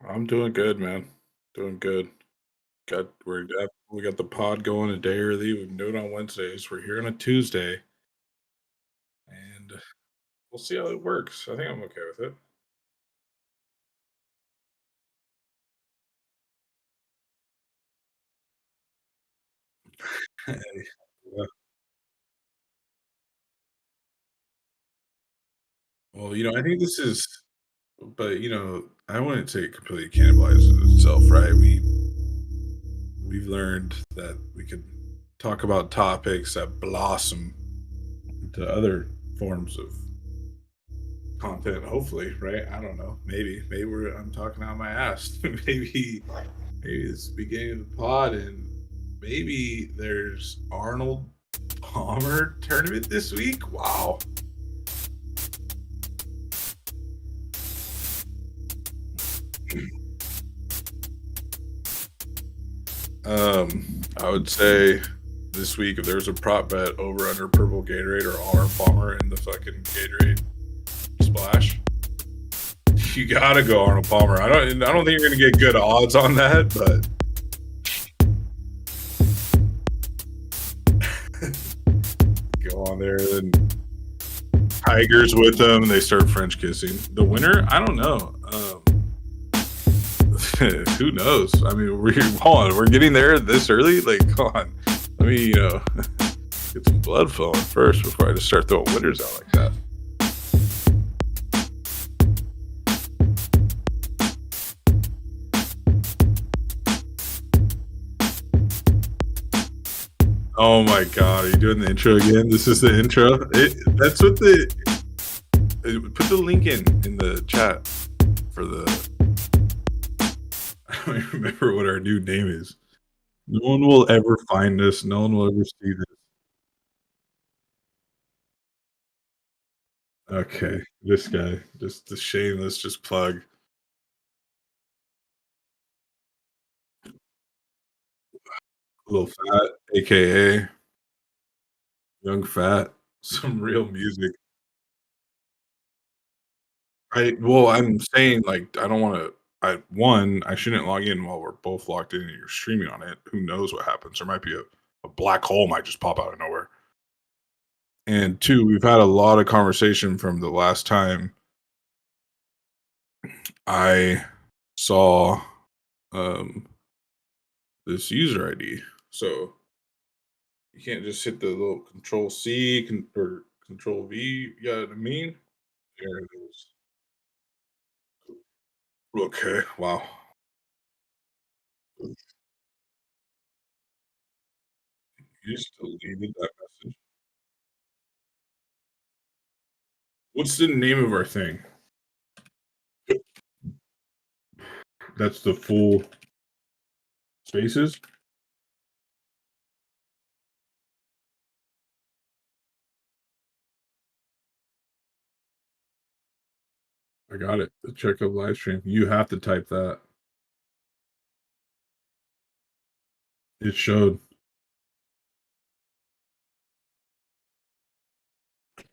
I'm doing good, man. Doing good. We got the pod going a day early. We can do it on Wednesdays. We're here on a Tuesday, and we'll see how it works. I think I'm okay with it. Yeah. Well, I think this is, but I wouldn't say it completely cannibalizes itself, right? We've learned that we could talk about topics that blossom into other forms of content, hopefully, right? I don't know. I'm talking out my ass. Maybe it's the beginning of the pod, and maybe there's Arnold Palmer tournament this week. Wow. I would say this week if there's a prop bet over under purple Gatorade or Arnold Palmer in the fucking Gatorade splash, you gotta go Arnold Palmer. I don't think you're gonna get good odds on that, but go on there and Tigers with them and they start French kissing. The winner, I don't know. Who knows? I mean, hold on, we're getting there this early. Like, come on, let me get some blood flowing first before I just start throwing winners out like that. Oh my god, are you doing the intro again? This is the intro. That's what put the link in the chat for the. I don't even remember what our new name is. No one will ever find us. No one will ever see this. Okay, this guy, just the shameless, just plug. Little Fat, aka Young Fat, some real music. I'm saying, like, I don't wanna I shouldn't log in while we're both logged in and you're streaming on it. Who knows what happens? There might be a black hole might just pop out of nowhere. And 2, we've had a lot of conversation from the last time I saw, um, this user ID. So, you can't just hit the little control C or control V, you know what I mean? There it is. Okay, wow. You just deleted that message. What's the name of our thing? That's the full spaces? I got it. The checkup live stream. You have to type that. It showed.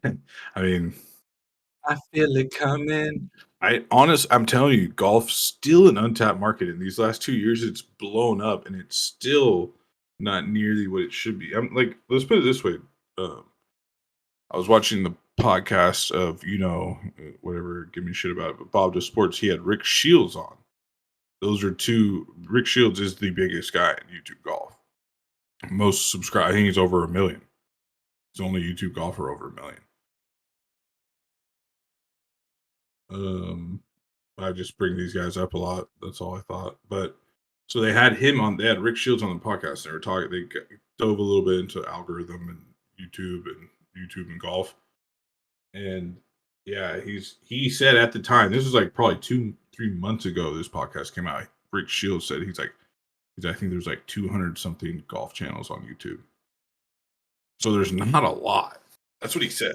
I mean, I feel it coming. I'm telling you, golf's still an untapped market. In these last 2 years, it's blown up and it's still not nearly what it should be. I'm like, let's put it this way. Um, I was watching the podcast of, whatever, give me shit about it, but Bob Does Sports. He had Rick Shields on. Those are two. Rick Shields is the biggest guy in YouTube golf. Most subscribe. I think he's over a million. He's the only YouTube golfer over a million. Um, I just bring these guys up a lot. That's all I thought. But so they had him on. They had Rick Shields on the podcast. They were talking. Dove a little bit into algorithm and YouTube and golf. And yeah, he said at the time, this was like probably 2-3 months ago. This podcast came out. Rick Shields said I think there's like 200 something golf channels on YouTube. So there's not a lot. That's what he said.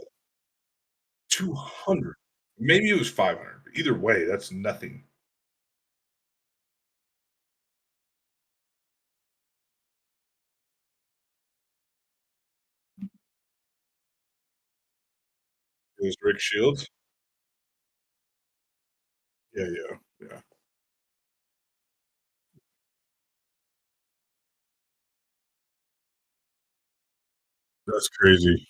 200. Maybe it was 500. Either way, that's nothing. It was Rick Shields. Yeah, yeah, yeah. That's crazy.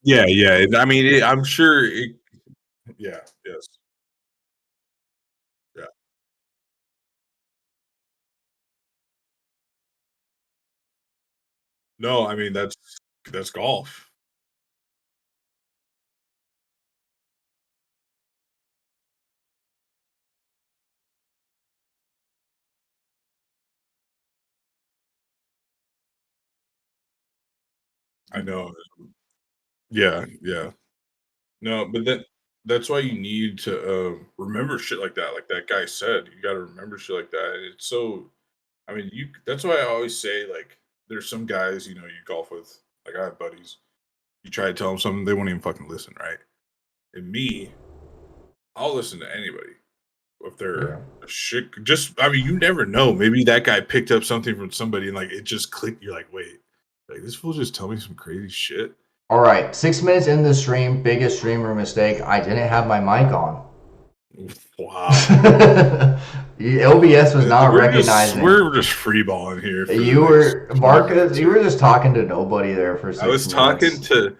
Yeah, yeah, and I mean, I'm sure it yeah, yes, yeah. No, I mean, that's golf. I know. Yeah, yeah. No, but that's why you need to, remember shit like that guy said, you gotta remember shit like that, and it's so I mean, you that's why I always say, like, there's some guys, you golf with, like, I have buddies, you try to tell them something, they won't even fucking listen, right? And me, I'll listen to anybody if they're Yeah. a shit just I mean, you never know, maybe that guy picked up something from somebody and, like, it just clicked, you're like, "Wait, like, this fool just tell me some crazy shit?" All right, 6 minutes in the stream, biggest streamer mistake. I didn't have my mic on. Wow. OBS was not recognizing. We're just freeballing here for the You next were 20 Marcus. minutes You were here. just talking to nobody there for I six was talking minutes. to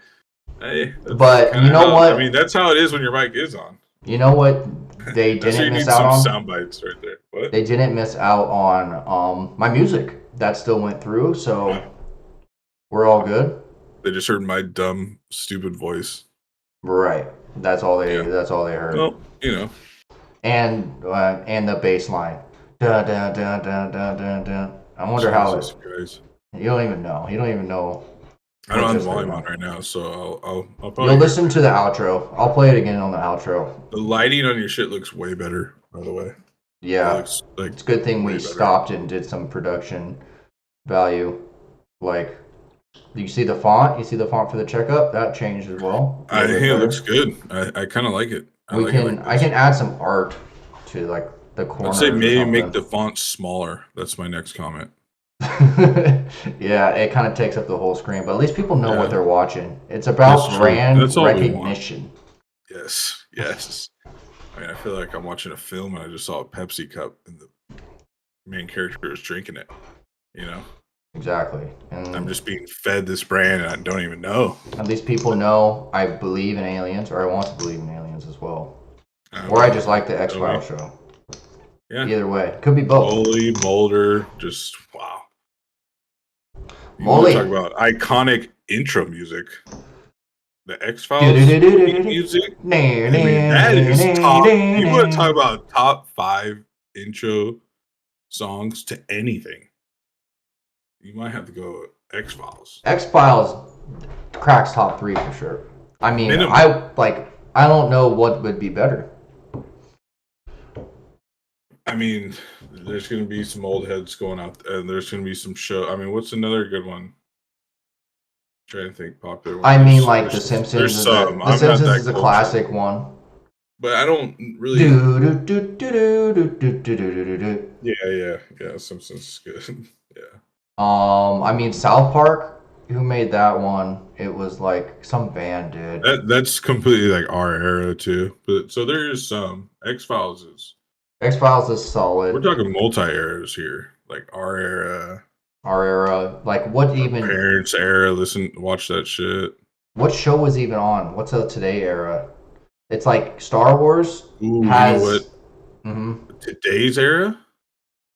hey, that's But kinda you know how I mean, what? that's how it is when your mic is on. You know what they That's where didn't you miss need out some on? sound bites right there. What? They didn't miss out on my music. That still went through, Yeah. so we're all good. They just heard my dumb, stupid voice. Right. That's all they. Yeah. That's all they heard. Well, And the bass line. Dun, dun, dun, dun, dun, dun, dun. I wonder how it. Jesus Christ. You don't even know. You don't even know I don't what have the just volume heard. on right now, so I'll probably You'll hear listen to the outro. I'll play it again on the outro. the lighting on your shit looks way better, by the way. It Yeah, looks like it's a good thing way we better. stopped and did some production value. Like, you see the font? You see the font for the checkup? That changed as well. A I little think bit it better. looks good. I kinda like it. I We like it can. like I this. can add some art to like the I'd say corners or maybe make something. the font smaller. That's my next comment. Yeah, it kind of takes up the whole screen, but at least people know what Yeah, they're watching. It's that's about true. brand That's all we want. recognition. Yes, yes. I mean, I feel like I'm watching a film and I just saw a Pepsi cup and the main character is drinking it. You know, Exactly. I'm And just being fed this brand and I don't even know. at least people know I believe in aliens, or I want to believe in aliens as well. I Or I mean, just like the X tell me. Files show. Yeah, Either way, could be both. Scully, Mulder, just wow. You want to talk Molly. about iconic intro music? The X Files Do-do-do-do-do-do-do. music. Nah, I mean, nah, that nah, is nah, top. nah, You want to talk nah. about top 5 intro songs to anything? You might have to go X Files. X Files cracks top three for sure. I mean, Minimum. I don't know what would be better. I mean, there's going to be some old heads going out, and there's going to be some show. I mean, what's another good one? Trying to think popular I one. mean, like The Simpsons There's is some. the I'm not Simpsons that is a cultured, classic one. but I don't really. Do do do do do do do do do do do. Yeah. Simpsons is good. Yeah. I mean South Park. Who made that one? It was like some band did. That's completely like our era too. But so there is some X Files is. X Files is We're solid. talking multi eras here, like our era, Our era. Like what our even? parents' era. Listen, watch that shit. What show was even on? What's the today era? It's like Star Wars Ooh, you know what? has. Hmm. Today's era.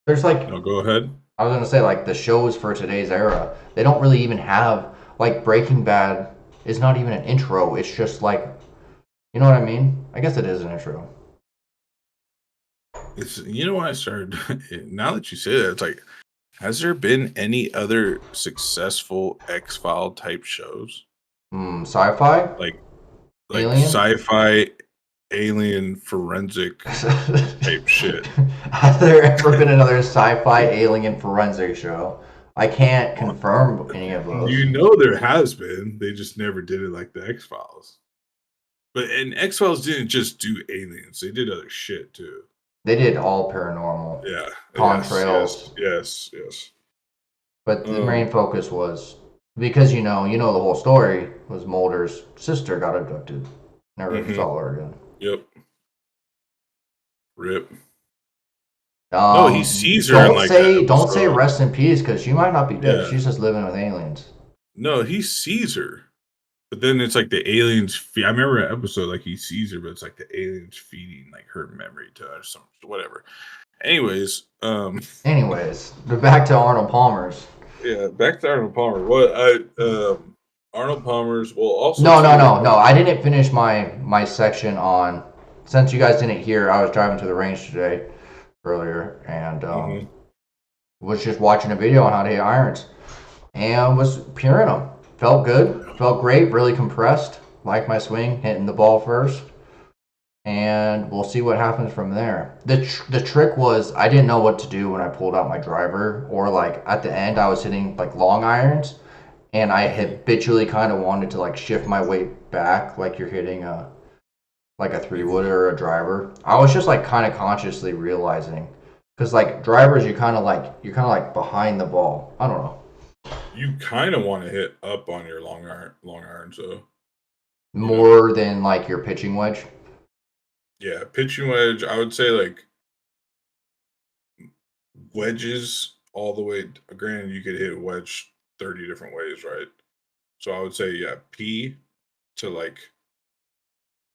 There's like No, go ahead. I was gonna say like the shows for today's era. They don't really even have like Breaking Bad is not even an intro. It's just like you know what I mean? I guess it is an intro. It's why I started. Now that you say that, it's like, has there been any other successful X File type shows Sci-fi, like Alien. sci-fi, alien, forensic type shit? Has there ever been another sci-fi alien forensic show? I can't confirm any of those. You know there has been. They just never did it like the X Files. And X Files didn't just do aliens; they did other shit too. They did all paranormal, Yeah. contrails, Yes. but the main Um. focus was because the whole story was Mulder's sister got abducted, never Mhm. saw her again. Yep. Rip. No, he sees her in Don't like that say episode. rest in peace because she might not be dead. Yeah. She's just living with aliens. No, he sees her. But then it's like the aliens. I remember an episode like he sees her, but it's like the aliens feeding like her memory to her, some whatever. Anyways, Anyways, but back to Arnold Palmer's. yeah, back to Arnold Palmer. What I Arnold Palmer's. Well, also No, no, too. no, no. I didn't finish my section on. Since you guys didn't hear, I was driving to the range today earlier and Mhm. was just watching a video on how to hit irons and was puring them. Felt good, felt great, really compressed. Like my swing, hitting the ball first, and we'll see what happens from there. The trick was I didn't know what to do when I pulled out my driver, or like at the end I was hitting like long irons, and I Mhm. habitually kind of wanted to like shift my weight back, like you're hitting a three Mhm. wooder or a driver. I was just like kind of consciously realizing, because like drivers, you're kind of like behind the ball. I don't know. You kind of want to hit up on your long iron. So you know, More than like your pitching wedge. yeah, pitching wedge. I would say like wedges all the way. Granted, you could hit a wedge 30 different ways, right? So I would say yeah, P to like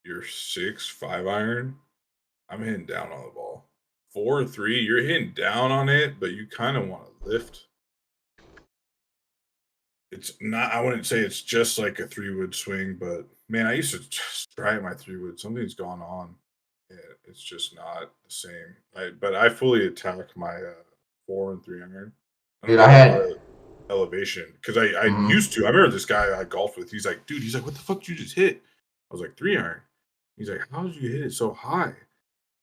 your 6, 5 iron. I'm hitting down on the ball. 4, 3, you're hitting down on it, but you kind of want to lift. It's not. I wouldn't say it's just like a 3 wood swing, but man, I used to just try my 3 wood. Something's gone on. Yeah, it's just not the same. But I fully attack my 4 and 3 iron. I don't Dude, get I a lot had. of elevation because I Mm-hmm. used to. I remember this guy I golfed with. He's like, dude, he's like, what the fuck did you just hit? I was like, 3 iron. He's like, how did you hit it so high?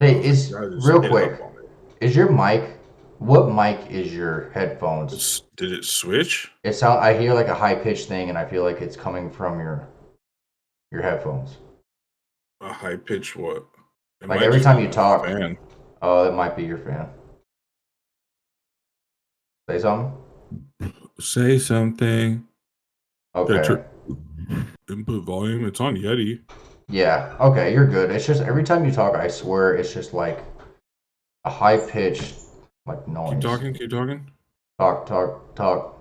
I Hey, was like, is "Bro, I just real hit up quick. on it." Is your mic? What mic is your headphones? Did it switch? I hear like a high pitched thing, and I feel like it's coming from your headphones. A high pitch what? It Like might every just be time you my talk, fan. oh, it might be your fan. Say something. Say something. Did I Okay. input volume? It's on Yeti. Yeah. Okay, you're good. It's just every time you talk, I swear it's just like a high pitched like Keep noise. talking. Keep talking. Talk, talk, talk.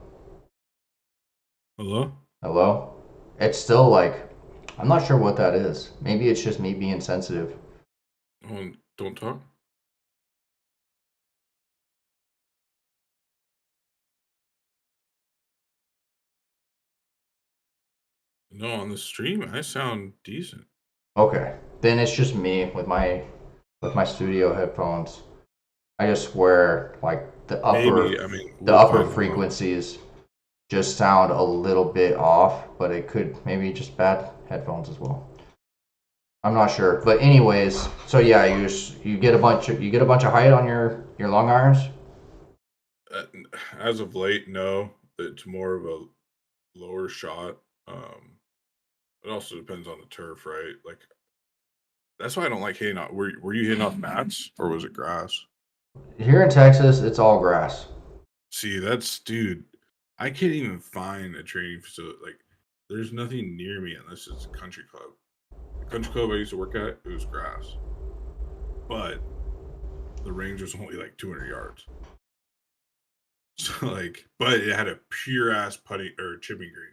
Hello? Hello? It's still like I'm not sure what that is. Maybe it's just me being sensitive. Hold on. Don't talk. No, on the stream, I sound decent. Okay. Then it's just me with my studio headphones. I just swear like Maybe. I mean, the we'll upper find out. frequencies just sound a little bit off, but it could maybe just bad headphones as well. I'm not sure, but anyways, so yeah, you get a bunch of height on your long irons. Uh, as of late, no. It's more of a lower shot. It also depends on the turf, right? Like that's why I don't like hitting off. Were you hitting off mats or was it grass? Here in Texas, it's all grass. See, that's dude. I can't even find a training facility. Like, there's nothing near me unless it's a country club. The country club I used to work at, it was grass, but the range was only like 200 yards. So like, but it had a pure ass putting or chipping green.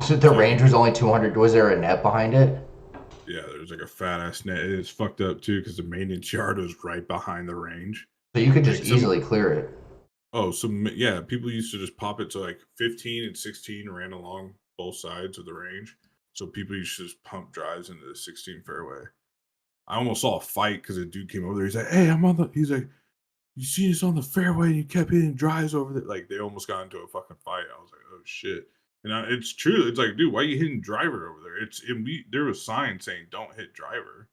So the So like, range was only 200. Was there a net behind it? yeah, there was like a fat ass net. It's fucked up too because the maintenance yard was right behind the range. So you could just Like some easily clear it. yeah, people used to just pop it to like 15 and 16 ran along both sides of the range. So people used to just pump drives into the 16 fairway. I almost saw a fight because a dude came over there. He's like, "Hey, I'm on the." He's like, "You see us on the fairway?" And you kept hitting drives over there. Like they almost got into a fucking fight. I was like, "Oh shit!" And it's true. It's like, dude, why are you hitting driver over there? There was signs saying don't hit driver.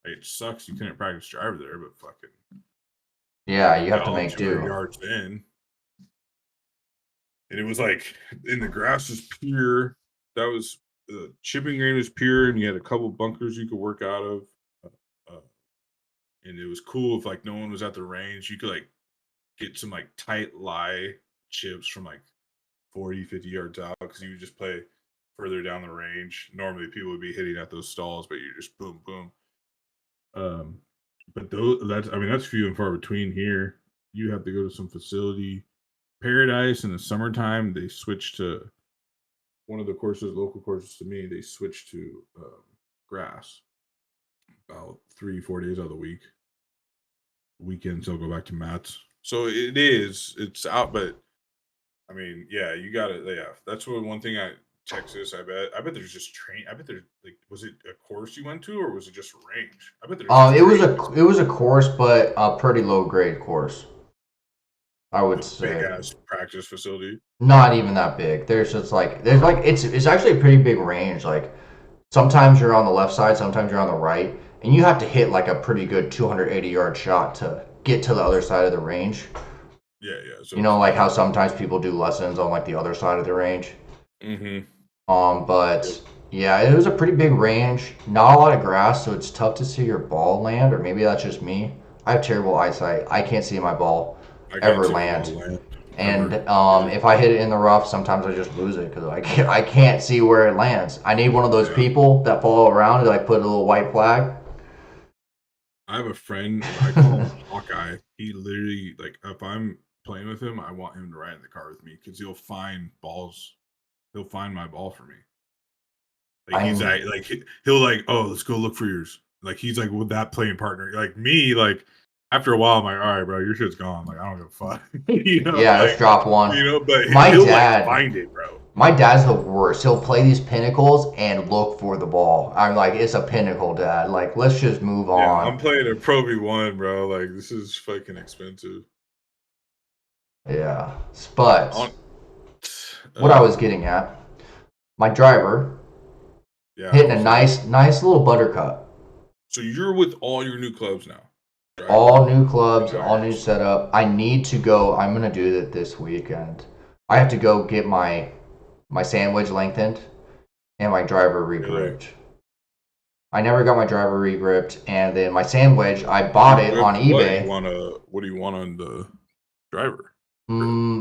Like, it sucks you couldn't practice driver there, but fucking Yeah, you you have to go make 200 do. yards in. And it was like, and the grass was pure. That was the chipping green was pure, and you had a couple bunkers you could work out of. Uh, and it was cool if like no one was at the range. You could like get some like tight lie chips from like 40, 50 yards out because you would just play further down the range. Normally, people would be hitting at those stalls, but you're just boom, boom. Um, but that's I mean that's few and far between here. You have to go to some facility. Paradise in the summertime, they switch to one of the courses, local courses to me. They switch to grass about 3, 4 days out of the week. Weekends they'll go back to mats. So it's out, but I mean, yeah, you got it. Yeah, that's one thing. Texas, I bet there's just train. I bet there's like, was it a course you went to, or was it just range? I bet there's just it was a course, but a pretty low grade course, I would big say. ass practice facility. Not even that big. It's actually a pretty big range. Like sometimes you're on the left side, sometimes you're on the right, and you have to hit like a pretty good 280-yard shot to get to the other side of the range. Yeah, yeah. So You know, like how sometimes people do lessons on like the other side of the range. mm-hmm. But yeah, it was a pretty big range. Not a lot of grass, so it's tough to see your ball land, or maybe that's just me. I have terrible eyesight. I can't see my ball ever land. And if I hit it in the rough, sometimes I just lose it because I can't see where it lands. I need one of those people that follow around and like put a little white flag. I have a friend. I call him Hawkeye. He literally like if I'm playing with him, I want him to ride in the car with me because he'll find balls. He'll find my ball for me. Like he'll like, oh, let's go look for yours. Like he's like with that playing partner. Like me, like after a while, I'm like, all right, bro, your shit's gone. Like I don't give a fuck. You know, Yeah, like, let's drop one. you know, but My he'll dad- like find it, bro. My dad's the worst. He'll play these pinnacles and look for the ball. I'm like, it's a pinnacle, Dad. Like, let's just move Yeah, on. I'm playing a Pro V1, bro. Like this is fucking expensive. Yeah, but On- what I was getting at, my driver yeah, hitting a nice little buttercut. So you're with all your new clubs now. Right? All new clubs, all new setup. I need to go. I'm gonna do that this weekend. I have to go get my sandwich lengthened and my driver regripped. I never got my driver regripped, and then my sandwich, I bought it on eBay. What do you want on the driver?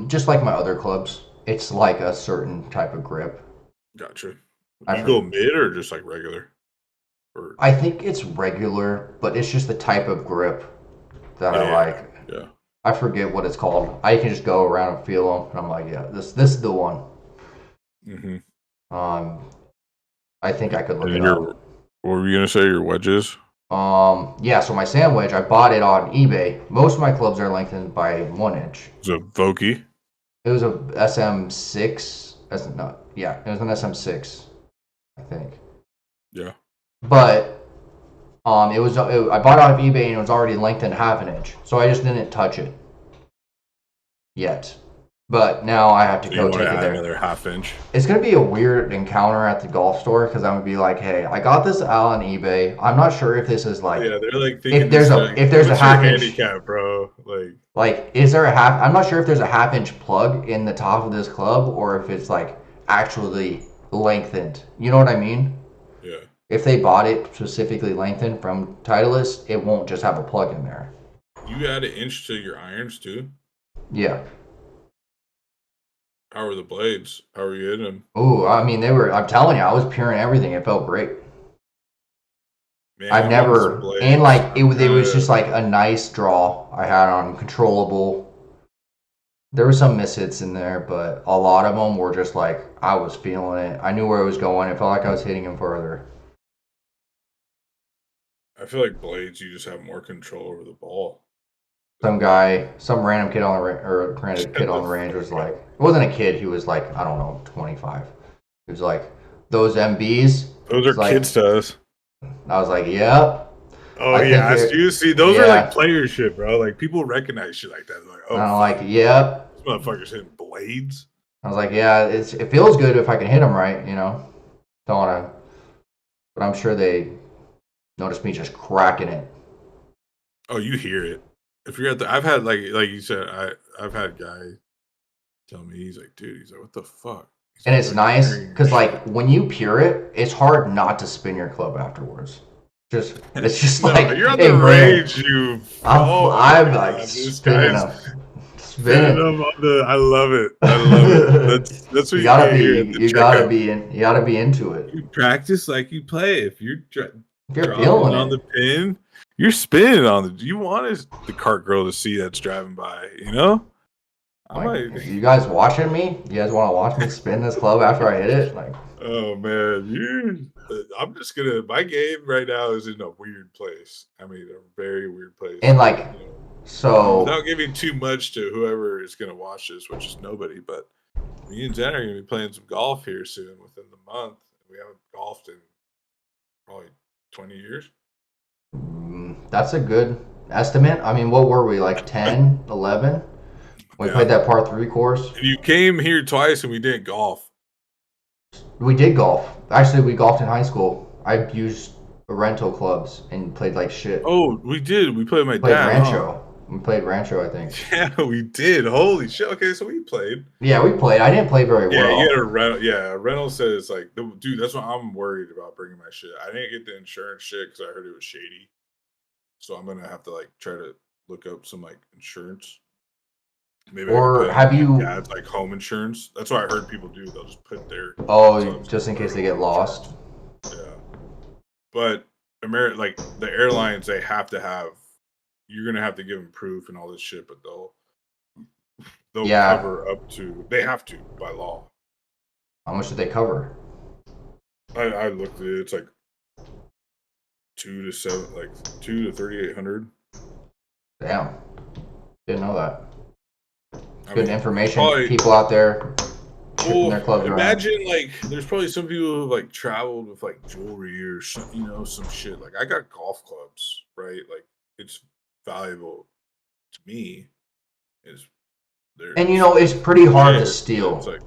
Just like my other clubs, it's like a certain type of grip. Gotcha. Do you go mid or just like regular? Or I think it's regular, but it's just the type of grip that I like. Yeah. I forget what it's called. I can just go around and feel them, and I'm like, yeah, this is the one. Mm-hmm. I think I could look it up. What were you gonna say? Your wedges? Yeah. So my sandwich, I bought it on eBay. Most of my clubs are lengthened by 1 inch. It's a Vokey. It was a SM6. Yeah, it was an SM6, I think. Yeah. But I bought it off eBay and it was already lengthened 1/2 inch, so I just didn't touch it yet. But now I have to go take it there. Another 1/2 inch. It's gonna be a weird encounter at the golf store because I'm gonna be like, "Hey, I got this out on eBay. I'm not sure if this is like, Yeah, they're like thinking if there's a 1/2 inch handicap, bro. Like, is there a half? I'm not sure if there's a 1/2 inch plug in the top of this club or if it's like actually lengthened. You know what I mean? Yeah. If they bought it specifically lengthened from Titleist, it won't just have a plug in there. You add 1 inch to your irons too? Yeah. How are the blades? How are you hitting them? Oh, I mean, I'm telling you, I was peering everything. It felt great. Man, I've never, and like, it was just like a nice draw I had on controllable. There were some mishits in there, but a lot of them were just like, I was feeling it. I knew where it was going. It felt like I was hitting him further. I feel like blades, you just have more control over the ball. Some random kid on the range was like, it wasn't a kid. He was like, I don't know, 25. He was like, those MBs. Those are kids to us. I was like, yep. Oh, yeah. You see, those are like player shit, bro. Like, people recognize shit like that. They're like, oh, I'm like, yep. This motherfucker's hitting blades. I was like, yeah, it feels good if I can hit them right, you know. Don't want to, but I'm sure they noticed me just cracking it. Oh, you hear it. If you're at I've had like you said, I've had guys tell me, he's like, what the fuck? And it's nice because like when you pure it, it's hard not to spin your club afterwards. It's just No, like you're on the ingrained. range. You. Oh my I'm like god, this spinning guy's them, spinning spinning. them on the. I love it. I love it. That's what You you gotta get here at be, the you gotta checkout. be in, you gotta be into it. You practice like you play. If you're If you're dropping feeling on it, the pin, you're spinning on the. You want the cart girl to see that's driving by. You know. I like, might. you guys watching me? You guys want to watch me spin this club after I hit it? Like, Oh man, you. I'm just gonna. My game right now is in a weird place. I mean, a very weird place. and But like, so without giving too much to whoever is gonna watch this, which is nobody, but me and Jen are gonna be playing some golf here soon within the month. We haven't golfed in probably 20 years. that's a good estimate. I mean, what were we like 10, 11? We Yeah, played that par three course. and you came here twice and we didn't golf. We did golf. Actually, we golfed in high school. I used rental clubs and played like shit. Oh, we did. We played with my Played dad, huh? Rancho. We played Rancho, I think. Yeah, we did. Holy shit. Okay, so we played. Yeah, we played. I didn't play very Yeah, you had well. a rental. Yeah, rental says like, dude, that's what I'm worried about bringing my shit. I didn't get the insurance shit because I heard it was shady. So I'm gonna have to like try to look up some like insurance. Maybe I can Or put it have on my you? dad's like home insurance. That's what I heard people do. They'll just put their Oh, clubs just in on case their they get home lost. insurance. Yeah, but like the airlines, they have to have. You're gonna have to give them proof and all this shit, but they'll Yeah. cover up to. They have to by law. How much did they cover? I looked at it. It's like 2 to 3,800. Damn. Didn't know that. I Good mean, information. probably. People out there shipping their Well, clubs around. imagine like there's probably some people who have like traveled with like jewelry or some shit. Like I got golf clubs, right? Like it's valuable to me. Is there? And it's pretty hard to Yeah, steal. it's like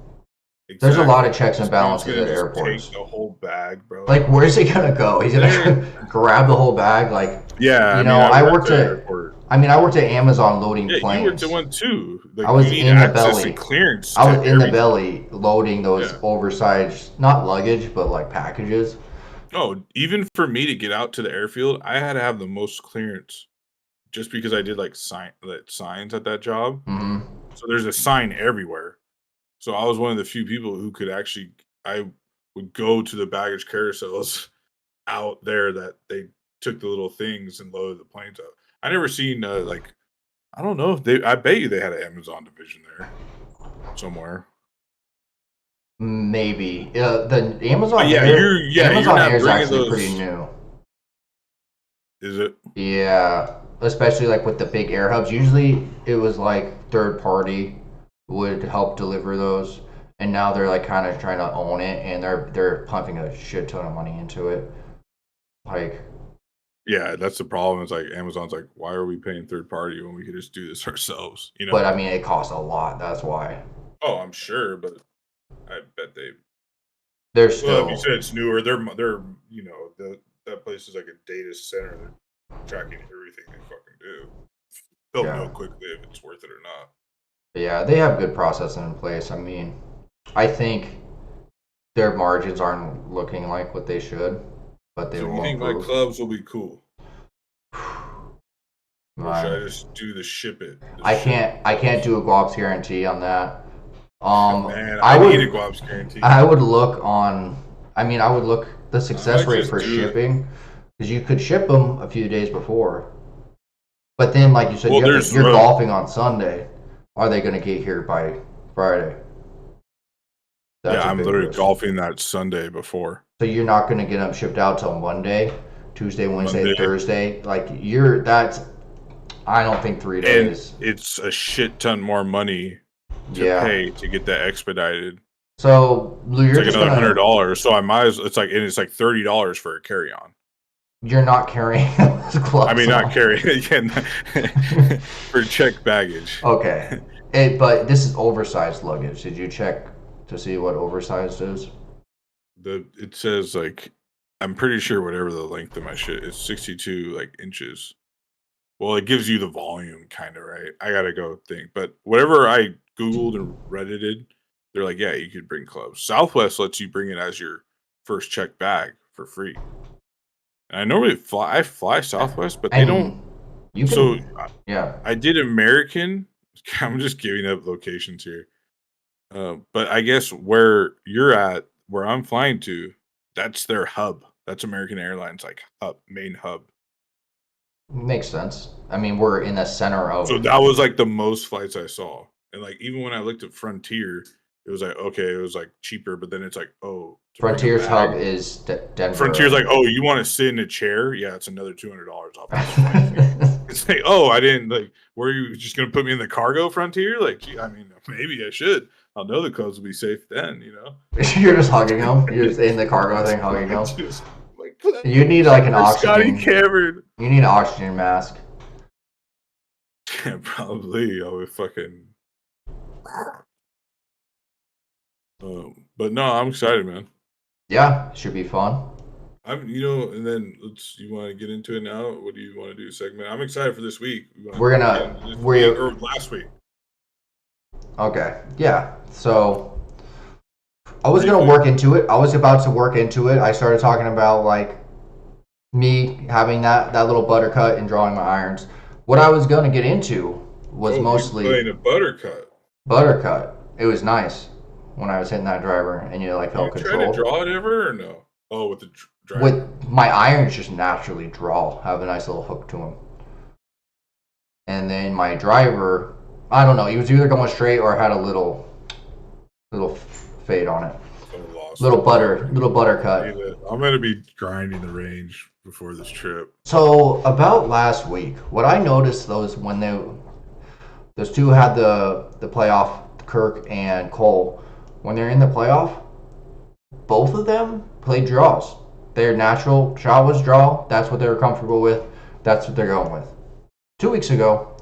There's a lot of exactly. checks and This dude's balances gonna at just airports. take the whole bag, bro. Like, where's he gonna go? He's gonna grab the whole bag. Like, Yeah, I mean, I I worked worked at at. airport. I mean, I worked at Amazon loading Yeah, you worked planes. at one too. I Like was you need in the access belly. and clearance I to was in the everything. belly loading those Yeah. oversized, not luggage, but like packages. Oh, even for me to get out to the airfield, I had to have the most clearance just because I did like signs at that job. Hmm. So there's a sign everywhere. So I was one of the few people who could actually I would go to the baggage carousels out there that they took the little things and loaded the planes up. I never seen like I don't know. I bet you they had an Amazon division there somewhere. Maybe. The Amazon But yeah, Air. you're Amazon not Air is bringing actually pretty those. new. Is it? Yeah, especially like with the big air hubs. Usually it was like third party would help deliver those, and now they're like kind of trying to own it, and they're pumping a shit ton of money into it. Like, Yeah, that's the problem. It's like Amazon's like, why are we paying third party when we could just do this ourselves? You but know? I mean, it costs a lot. That's why Oh, I'm sure, but I bet they. they're Well, if you still. said it's newer, they're that place is like a data center. They're tracking everything they fucking do. They'll Yeah, know quickly if it's worth it or not. yeah, they have good processing in place. I mean, I think their margins aren't looking like what they should, but they So you will think my improve. clubs will be cool, or should I Man, just do the ship it? I can't do a Guap's guarantee on that. Man, I I need a would Guap's guarantee. I would look on. I mean, I would look the I success might rate just for do it. shipping because you could ship them a few days before, but then like you said, Well, you're golfing on Sunday. Are they going to get here by Friday? That's yeah, a I'm big literally risk. golfing that Sunday before So you're not going to get them shipped out till Monday, Tuesday, Wednesday, Monday, Thursday. Like that's. I don't think 3 and days. it's a shit ton more money to Yeah. pay to get that expedited. So Lou, It's you're like just another gonna. $100. So I might as it's like $30 for a carry on. You're not carrying those gloves I mean, not on. carry again for checked baggage. Okay. But this is oversized luggage. Did you check to see what oversized is? It says like I'm pretty sure whatever the length of my shit is 62 like inches. Well, it gives you the volume kind of, right? I gotta go think. But whatever I Googled and Reddited, they're like, yeah, you could bring clubs. Southwest lets you bring it as your first check bag for free. And I normally fly Southwest, but they don't. And you So can, yeah. I did American. I'm just giving up locations here. But I guess where you're at, where I'm flying to, that's their hub. That's American Airlines like main hub. Makes sense. I mean, we're in the center So of that was like the most flights I saw. And like even when I looked at Frontier, it was like okay, it was like cheaper, but then it's like, oh, to bring a Frontier's hub bag. is Denver, Frontier's I like, think. oh, you want to sit in a chair? Yeah, it's another $200 off of this flight. It's like, oh, I didn't like. Were you just gonna put me in the cargo Frontier? Like, gee, I mean, maybe I should. I'll know the clothes will be safe then, you know. You're just hugging him. You're just in the cargo thing hugging him. Just like put that You need like an for Scotty oxygen. Cameron. You need an oxygen mask. Yeah, probably. I would fucking. But no, I'm excited, man. Yeah, should be fun. And then you want to get into it now? What do you want to do? Segment? I'm excited for this week. We want We're to get gonna into this we week or last week? okay. Yeah. So I was gonna Briefly. work into it. I was about to work into it. I started talking about like me having that little buttercut and drawing my irons. What I was gonna get into was Oh, you mostly playing a buttercut. buttercut. It was nice when I was hitting that driver and you like Do you felt try to controlled. draw it ever or no? Oh, with the With driver. my irons just naturally draw, have a nice little hook to them. And then my driver, I don't know, he was either going straight or had a little fade on it. So lost Little it. butter cut. I'm gonna be grinding the range before this trip. So about last week, what I noticed those when those two had the playoff, Kirk and Cole, when they're in the playoff, both of them played draws. Their natural shot was draw. That's what they were comfortable with. That's what they're going with. 2 weeks ago,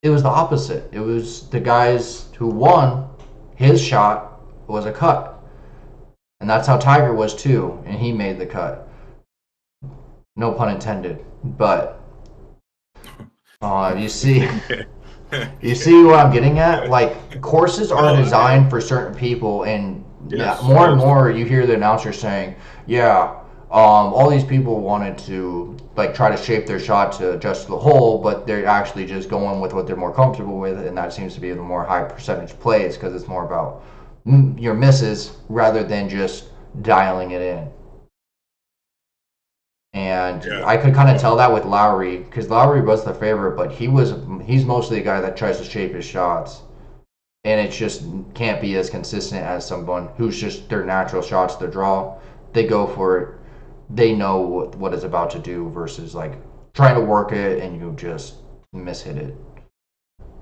it was the opposite. It was the guys who won. His shot was a cut, and that's how Tiger was too, and he made the cut. No pun intended, but you see, you see what I'm getting at? Like courses No, are I designed for certain people, and yeah, yes, more and yes. more you hear the announcer saying, "Yeah, all these people wanted to like try to shape their shot to adjust to the hole, but they're actually just going with what they're more comfortable with, and that seems to be the more high percentage plays because it's more about your misses rather than just dialing it in." And Yeah. I could kind of tell that with Lowry because Lowry was the favorite, but he's mostly a guy that tries to shape his shots, and it just can't be as consistent as someone who's just their natural shots to draw. They go for it. They know what it's about to do versus like trying to work it and you just mishit it.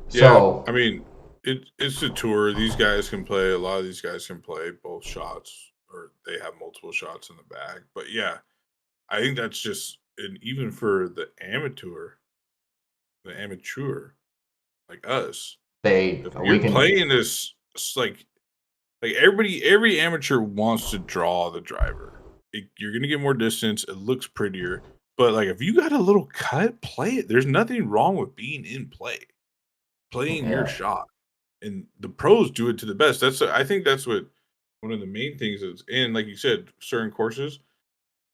Yeah. So I mean, it's a tour. These guys can play. A lot of these guys can play both shots, or they have multiple shots in the bag. But yeah, I think that's just and even for the amateur like us, they if we you're can playing this, it's like every amateur wants to draw the driver. You're gonna get more distance. It looks prettier. But like if you got a little cut, play it. There's nothing wrong with being in play, playing your yeah shot. And the pros do it to the best. I think that's what one of the main things is. And like you said, certain courses,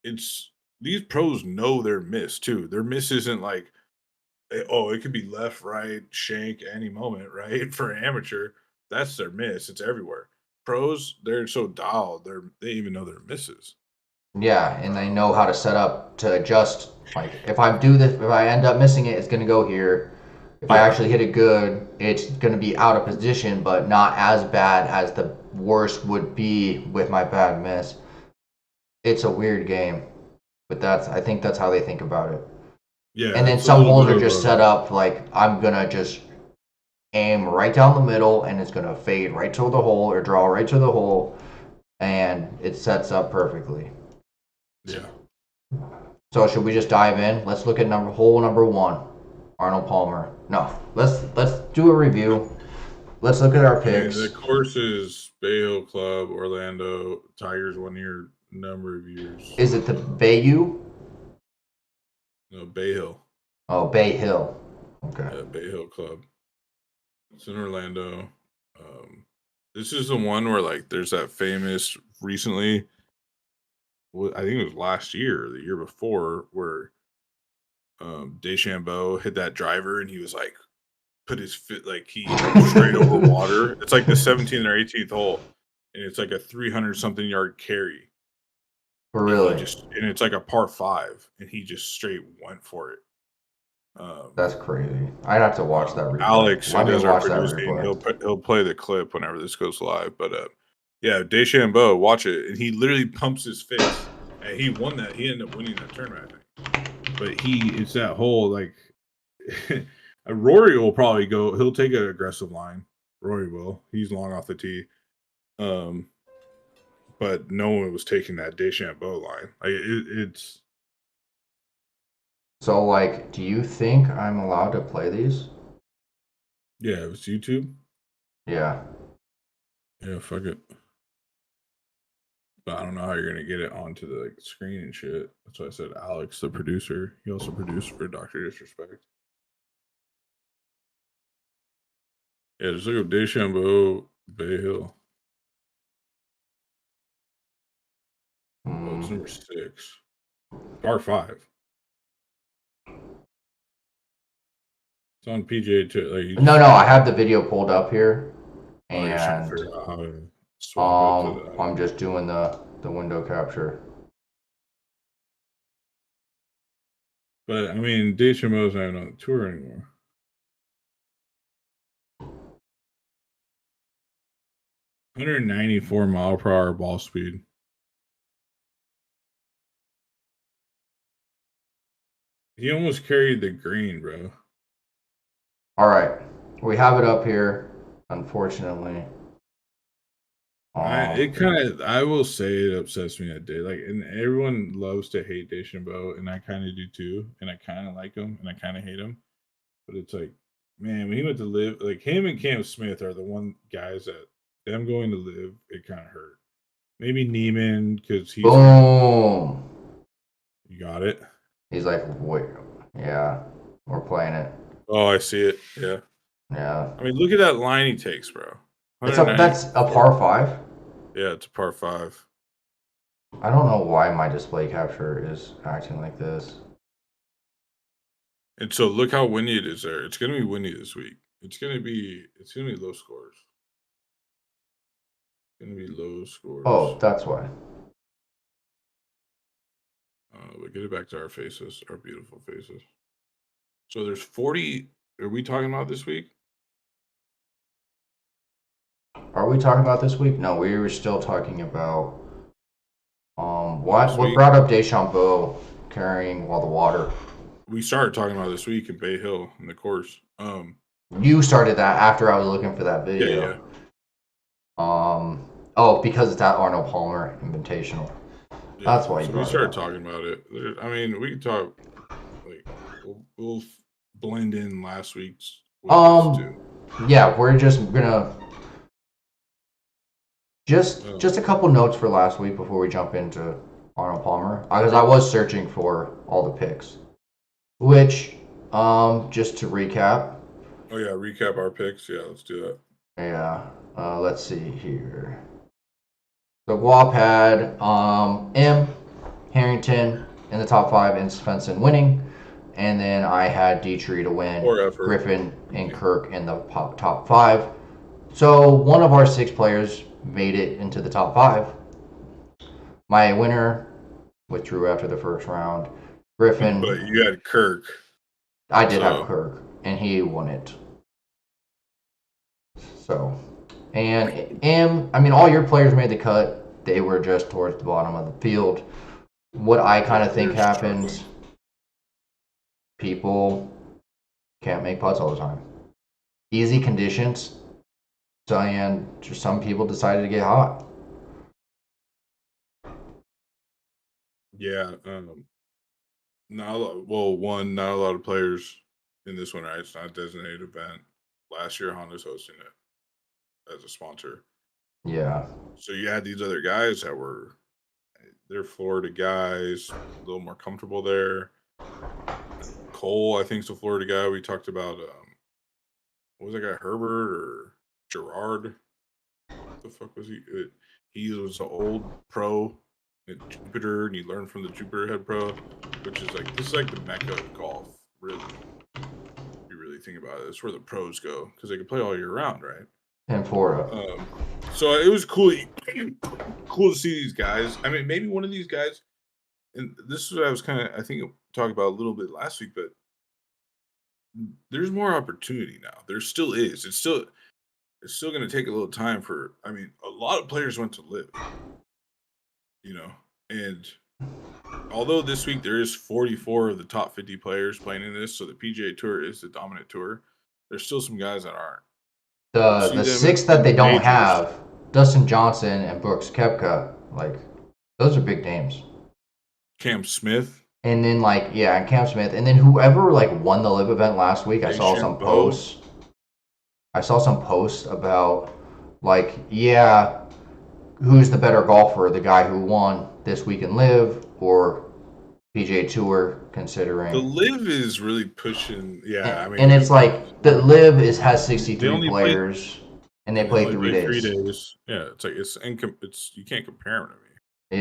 it's these pros know their miss too. Their miss isn't like, oh, it could be left, right, shank any moment, right? For an amateur, that's their miss. It's everywhere. Pros, they're so dialed. They even know their misses. yeah, and they know how to set up to adjust. Like if I do this, if I end up missing it, it's gonna go here. If I Yeah, actually hit it good, it's going to be out of position, but not as bad as the worst would be with my bad miss. It's a weird game, but I think that's how they think about it. And yeah. then It's a some little holes bit are of just a set up like I'm gonna just aim right down the middle, and it's gonna fade right to the hole or draw right to the hole, and it sets up perfectly. yeah. So should we just dive in? Let's look at hole number one, Arnold Palmer. No, let's do a review. Let's look at our I mean, the picks. course is Bay Hill Club, Orlando. Tigers 1 year number of years. Is it the Bayou? No, Bay Hill. Oh, Bay Hill. Okay. Yeah, Bay Hill Club. It's in Orlando. Um, this is the one where like there's that famous recently I think it was last year or the year before where DeChambeau hit that driver and he was like put his foot like he straight over water. It's like the 17th or 18th hole, and it's like a 300 something yard carry. And he Really? just and it's like a par 5, and he just straight went for it. That's crazy. I'd have to watch that replay. Alex, who Let me does our watch that producing, replay. he'll play the clip whenever this goes live. But yeah, DeChambeau, watch it, and he literally pumps his fist, and he won that. He ended up winning that tournament, I think. But it's that whole like, Rory will probably go. He'll take an aggressive line. Rory will. He's long off the tee. But no one was taking that DeChambeau line. Like it's. So, like, do you think I'm allowed to play these? Yeah, it was YouTube. Yeah. Yeah, fuck it. But I don't know how you're gonna get it onto the like, screen and shit. That's why I said Alex, the producer. He also produced for Doctor Disrespect. Yeah, just look up DeChambeau Bay Hill. Oh, it's number 6. Par 5. It's on PGA too. Like No, I have the video pulled up here, Oh, you're trying to and figure out how to swap it to the. I'm just doing the window capture. But I mean, DeChambeau's not even on the tour anymore. $194 mph ball speed. He almost carried the green, bro. All right, we have it up here. Unfortunately, I will say it upsets me that day. Like, and everyone loves to hate DeChambeau, and I kind of do too. And I kind of like him, and I kind of hate him. But it's like, man, when he went to live, like him and Cam Smith are the one guys that them going to live, it kind of hurt. Maybe Neiman because he's boom. You got it. He's like, wait, yeah, we're playing it. Oh, I see it. Yeah. Yeah. I mean, look at that line he takes, bro. That's a par 5. Yeah, it's a par 5. I don't know why my display capture is acting like this. And so look how windy it is there. It's gonna be windy this week. It's gonna be low scores. It's gonna be low scores. Oh, that's why. But get it back to our faces, our beautiful faces. So there's 40. Are we talking about this week? Are we talking about this week? No, we were still talking about what week? brought up DeChambeau carrying all the water. We started talking about this week in Bay Hill in the course. You started that after I was looking for that video. Yeah. Oh, because it's at Arnold Palmer Invitational. Yeah, that's why we started talking about it. I mean, we can talk. Like, we'll blend in last week's. Yeah, we're just gonna just a couple notes for last week before we jump into Arnold Palmer, because I was searching for all the picks, which just to recap. Oh yeah, recap our picks. Yeah, let's do that. Yeah, let's see here. So Guap had M, Harrington in the top 5, and Svensson winning. And then I had Dietrich to win, Griffin and Kirk in the top 5. So one of our 6 players made it into the top 5. My winner withdrew after the first round. Griffin. But you had Kirk. I did have Kirk, and he won it. So, and M, I mean, all your players made the cut. They were just towards the bottom of the field. What I kind of think happens, people can't make putts all the time. Easy conditions, so, and some people decided to get hot. Yeah, not a lot. Well, not a lot of players in this one, right? It's not a designated event. Last year, Honda's hosting it as a sponsor. Yeah. So you had these other guys that they're Florida guys, a little more comfortable there. Cole, I think, is the Florida guy. We talked about what was that guy, Herbert or Gerard? What the fuck was he? He was an old pro at Jupiter, and you learn from the Jupiter Head Pro, which is like this is like the mecca of golf. Really, if you really think about it, it's where the pros go because they can play all year round, right? In Florida. So it was cool, cool to see these guys. I mean, maybe one of these guys, and this is what I was kind of, I think, talking about a little bit last week, but there's more opportunity now. There still is. It's still going to take a little time for. I mean, a lot of players went to live, and although this week there is 44 of the top 50 players playing in this, so the PGA Tour is the dominant tour. There's still some guys that aren't. The six that they don't have, Dustin Johnson and Brooks Koepka, like those are big names. Cam Smith. And then Cam Smith, and then whoever won the live event last week, I saw some posts. I saw some posts about who's the better golfer, the guy who won this week in live or PGA Tour, considering the live is really pushing. Yeah, I mean, and it's like the live has 63 players, and they play 3 days. 3 days. Yeah, it's like it's you can't compare them to me.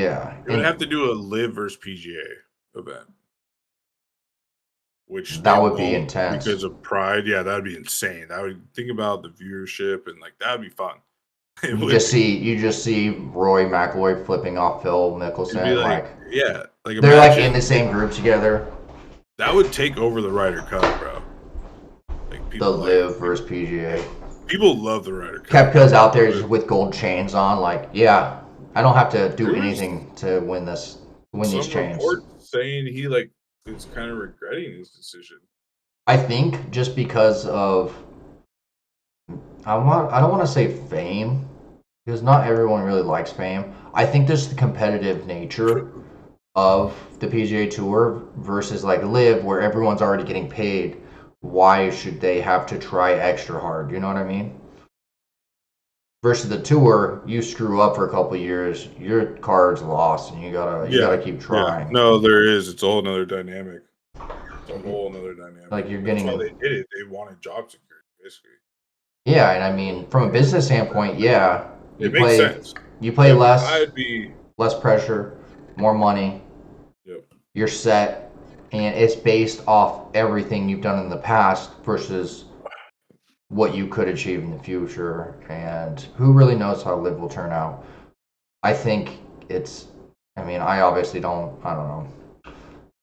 Yeah, you would have to do a live versus PGA event, which that would be intense because of pride. Yeah, that'd be insane. I would think about the viewership and that'd be fun. You just see Rory McIlroy flipping off Phil Mickelson. They're in the same group together. That would take over the Ryder Cup, bro. The live versus PGA. People love the Ryder Cup. Koepka's out there just with gold chains on. I don't have to do anything to win these chains. Saying he is kind of regretting his decision. I think just because of I don't want to say fame, because not everyone really likes fame. I think there's the competitive nature of the PGA Tour versus live, where everyone's already getting paid. Why should they have to try extra hard? You know what I mean? Versus the tour, you screw up for a couple of years, your card's lost, and you gotta keep trying. Yeah. No, there is. It's a whole nother dynamic. It's a whole nother dynamic. You're getting. That's why they did it. They wanted job security, basically. Yeah, and I mean, from a business standpoint, it makes sense. You play less pressure, more money. Yep. You're set, and it's based off everything you've done in the past versus what you could achieve in the future, and who really knows how live will turn out. I think I obviously I don't know.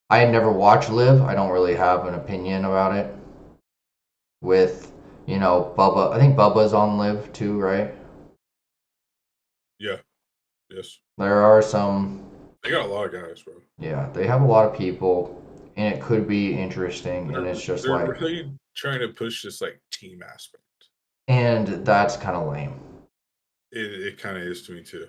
I had never watched live. I don't really have an opinion about it. With, Bubba. I think Bubba's on live too, right? Yeah. Yes. There are some. They got a lot of guys, bro. Yeah, they have a lot of people, and it could be interesting, and it's just they're really trying to push this team aspect, and that's kind of lame. It kind of is to me too.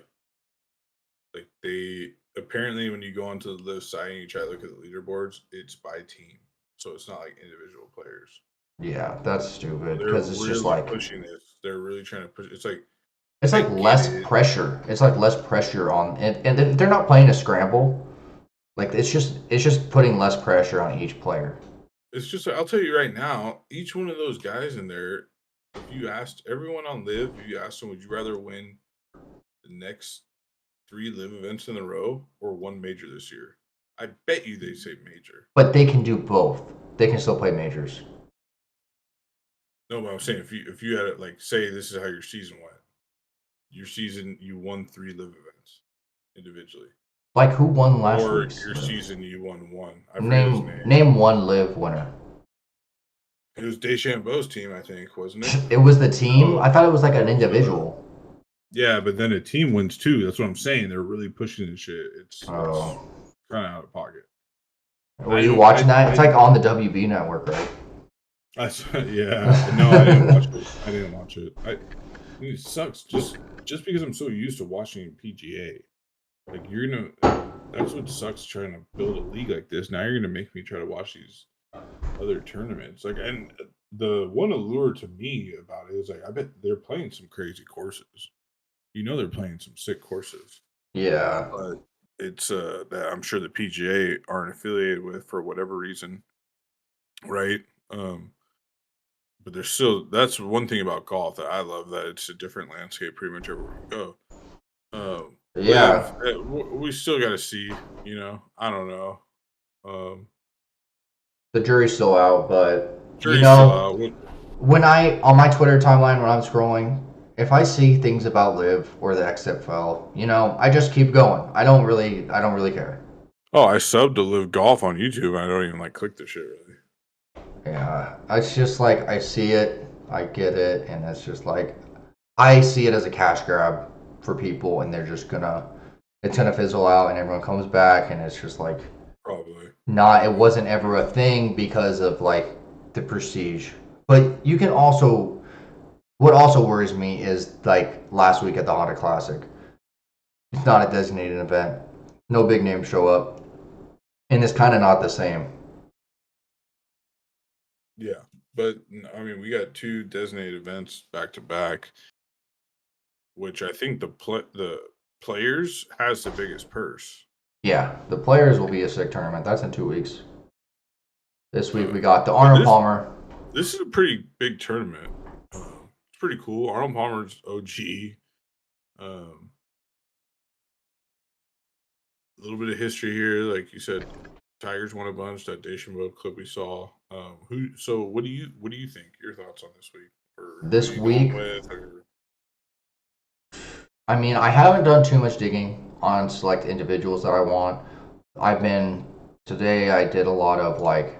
They apparently, when you go onto the live site and you try to look at the leaderboards, it's by team, so it's not individual players. Yeah, that's stupid because it's really just pushing this. They're really trying to push. It's less pressure. It's less pressure on, and they're not playing a scramble. It's just putting less pressure on each player. It's just, I'll tell you right now, each one of those guys in there, if you asked everyone on live, if you asked them, would you rather win the next 3 live events in a row or one major this year? I bet you they say major. But they can do both. They can still play majors. No, but I'm saying if you had it say this is how your season went. Your season, you won 3 live events individually. Who won last week? Or your season, you won 1. Name one live winner. It was DeChambeau's team, I think, wasn't it? It was the team? I thought it was an individual. Yeah, but then a team wins too. That's what I'm saying. They're really pushing this shit. It's kind of out of pocket. Were you watching that? It's on the WB network, right? Yeah. No, I didn't watch it. I didn't watch it. It sucks just because I'm so used to watching PGA. That's what sucks trying to build a league like this. Now you're gonna make me try to watch these other tournaments. And the one allure to me about it is I bet they're playing some crazy courses. They're playing some sick courses. Yeah. But it's that I'm sure the PGA aren't affiliated with for whatever reason. Right? But there's still, that's one thing about golf that I love, that it's a different landscape pretty much everywhere you go. Yeah, we still got to see. I don't know. Um, the jury's still out, but jury's still out. when on my Twitter timeline when I'm scrolling, if I see things about Liv or the XFL, I just keep going. I don't really care. Oh, I subbed to Live Golf on YouTube. I don't even click the shit really. Yeah, it's just like I see it, I get it, and it's just like I see it as a cash grab for people, and it's gonna fizzle out, and everyone comes back, and it's just like Probably. it wasn't ever a thing because of like the prestige. But you can also, what also worries me is like last week at the Honda Classic, it's not a designated event, no big names show up, and it's kind of not the same. Yeah, but I mean, we got 2 designated events back to back, which I think the players has the biggest purse. Yeah, the players will be a sick tournament. That's in 2 weeks. This week we got the Arnold Palmer. This is a pretty big tournament. It's pretty cool. Arnold Palmer's OG. A little bit of history here, like you said. Tigers won a bunch. That Deschambault clip we saw. So what do you think? Your thoughts on this week? This week, I mean, I haven't done too much digging on select individuals that I want. Today I did a lot of like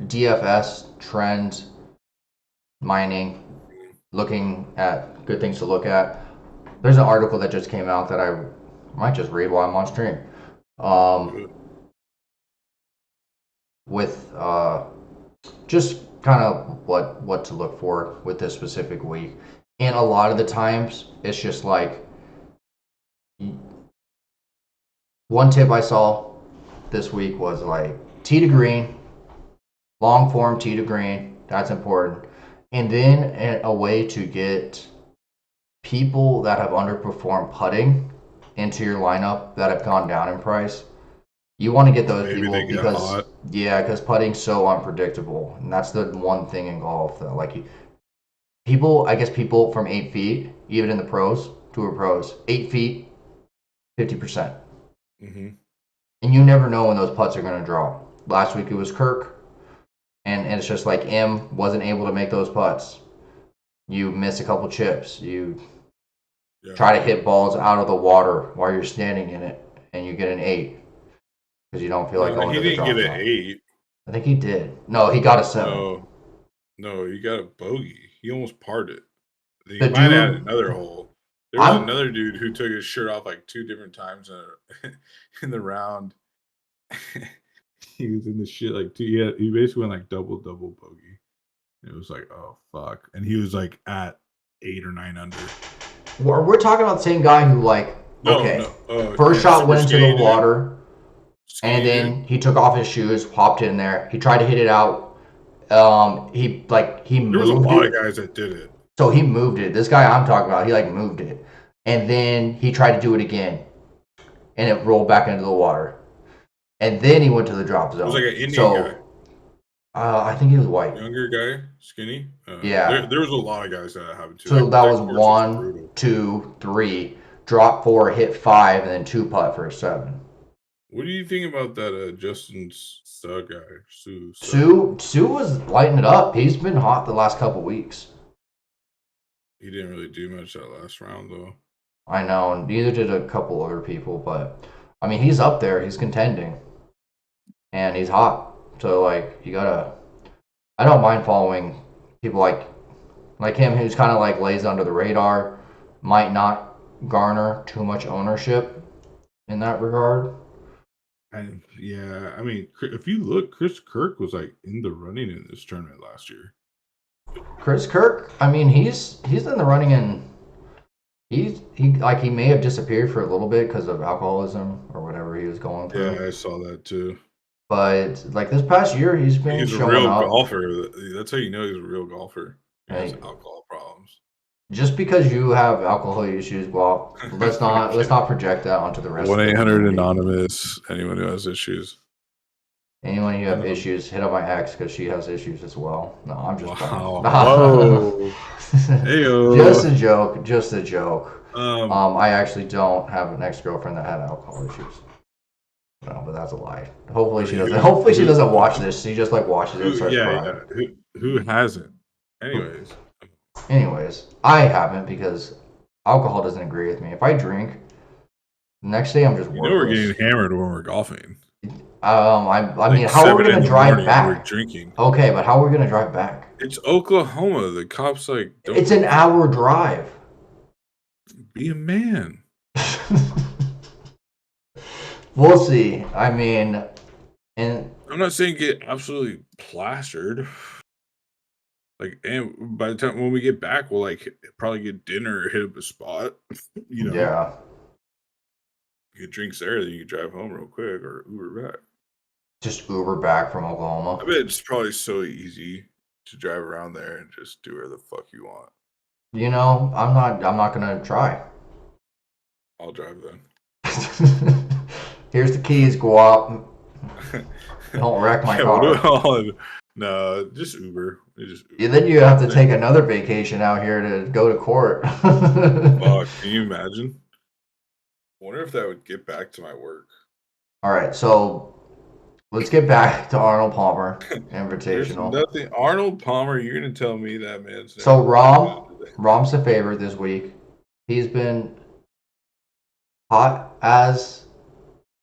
DFS trends, mining, looking at good things to look at. There's an article that just came out that I might just read while I'm on stream. With just kind of what to look for with this specific week. And a lot of the times it's just like one tip I saw this week was like tee to green, long form tee to green, that's important. And then a way to get people that have underperformed putting into your lineup that have gone down in price. You want to get those people because putting's so unpredictable, and that's the one thing in golf that I guess people from 8 feet, even in the pros, tour pros, 8 feet, 50%. Mm-hmm. And you never know when those putts are going to draw. Last week it was Kirk, and it's just like M wasn't able to make those putts. You miss a couple chips. You try to hit balls out of the water while you're standing in it, and you get an 8. Because you don't feel like going to the drop zone. He didn't get an 8. I think he did. No, he got a 7. No, he got a bogey. He almost parred it. He might have had another hole. There was another dude who took his shirt off like 2 different times in the round. He was in the shit like 2. He basically went like double bogey. It was like, oh fuck, and he was like at 8 or 9 under. We're talking about the same guy who first shot went into the water. And then he took off his shoes, hopped in there. He tried to hit it out. He moved it. There was a lot of guys that did it. So he moved it. This guy I'm talking about, he moved it. And then he tried to do it again. And it rolled back into the water. And then he went to the drop zone. It was like an Indian guy. I think he was white. Younger guy, skinny. Yeah. There was a lot of guys that happened to. So that was 1, 2, 3, drop 4, hit 5, and then 2 putt for a 7. What do you think about that Justin Suh guy, Sue? Sue was lighting it up. He's been hot the last couple weeks. He didn't really do much that last round, though. I know, and neither did a couple other people, but I mean, he's up there. He's contending, and he's hot. So you gotta. I don't mind following people like him, who's kind of lays under the radar, might not garner too much ownership in that regard. And I mean, if you look, Chris Kirk was in the running in this tournament last year. Chris Kirk, I mean, he's in the running, and he may have disappeared for a little bit because of alcoholism or whatever he was going through. Yeah, I saw that too. But this past year, he's been showing up. He's a real golfer. That's how you know he's a real golfer. He has alcohol problems. Just because you have alcohol issues, well, let's not project that onto the rest. 1-800 Anonymous. Anyone who has issues. Anyone you have issues, hit up my ex because she has issues as well. No, I'm just Wow. playing. Whoa. Heyo. Just a joke. Just a joke. Um, I actually don't have an ex-girlfriend that had alcohol issues. No, but that's a lie. Hopefully I she mean, doesn't. Hopefully she doesn't watch this. She just like watches it and starts yeah, crying. yeah. Who hasn't? Anyways, Anyways, I haven't because alcohol doesn't agree with me. If I drink, the next day I'm just you know we're worthless. getting hammered when we're golfing. I mean, Like how are we 7 gonna in the drive morning, we're back? drinking. Okay, but how are we gonna drive back? It's Oklahoma. The cops like don't It's an hour drive. be a man. We'll see. I mean, and I'm not saying get absolutely plastered. Like, and by the time when we get back, we'll like probably get dinner or hit up a spot. You know, yeah, get drinks there, then you can drive home real quick or Uber back. just Uber back from I Oklahoma. bet it's probably so easy to drive around there and just do whatever the fuck you want. You know, I'm not gonna try. I'll drive then. Here's the keys. Go up. Don't wreck my car. No, just Uber. Yeah, then you have to take another vacation out here to go to court. Fuck, can you imagine? I wonder if that would get back to my work. All right, so let's get back to Arnold Palmer There's Invitational. nothing. Arnold Palmer, you're gonna tell me that man's name. So Rahm's the favorite this week. He's been hot as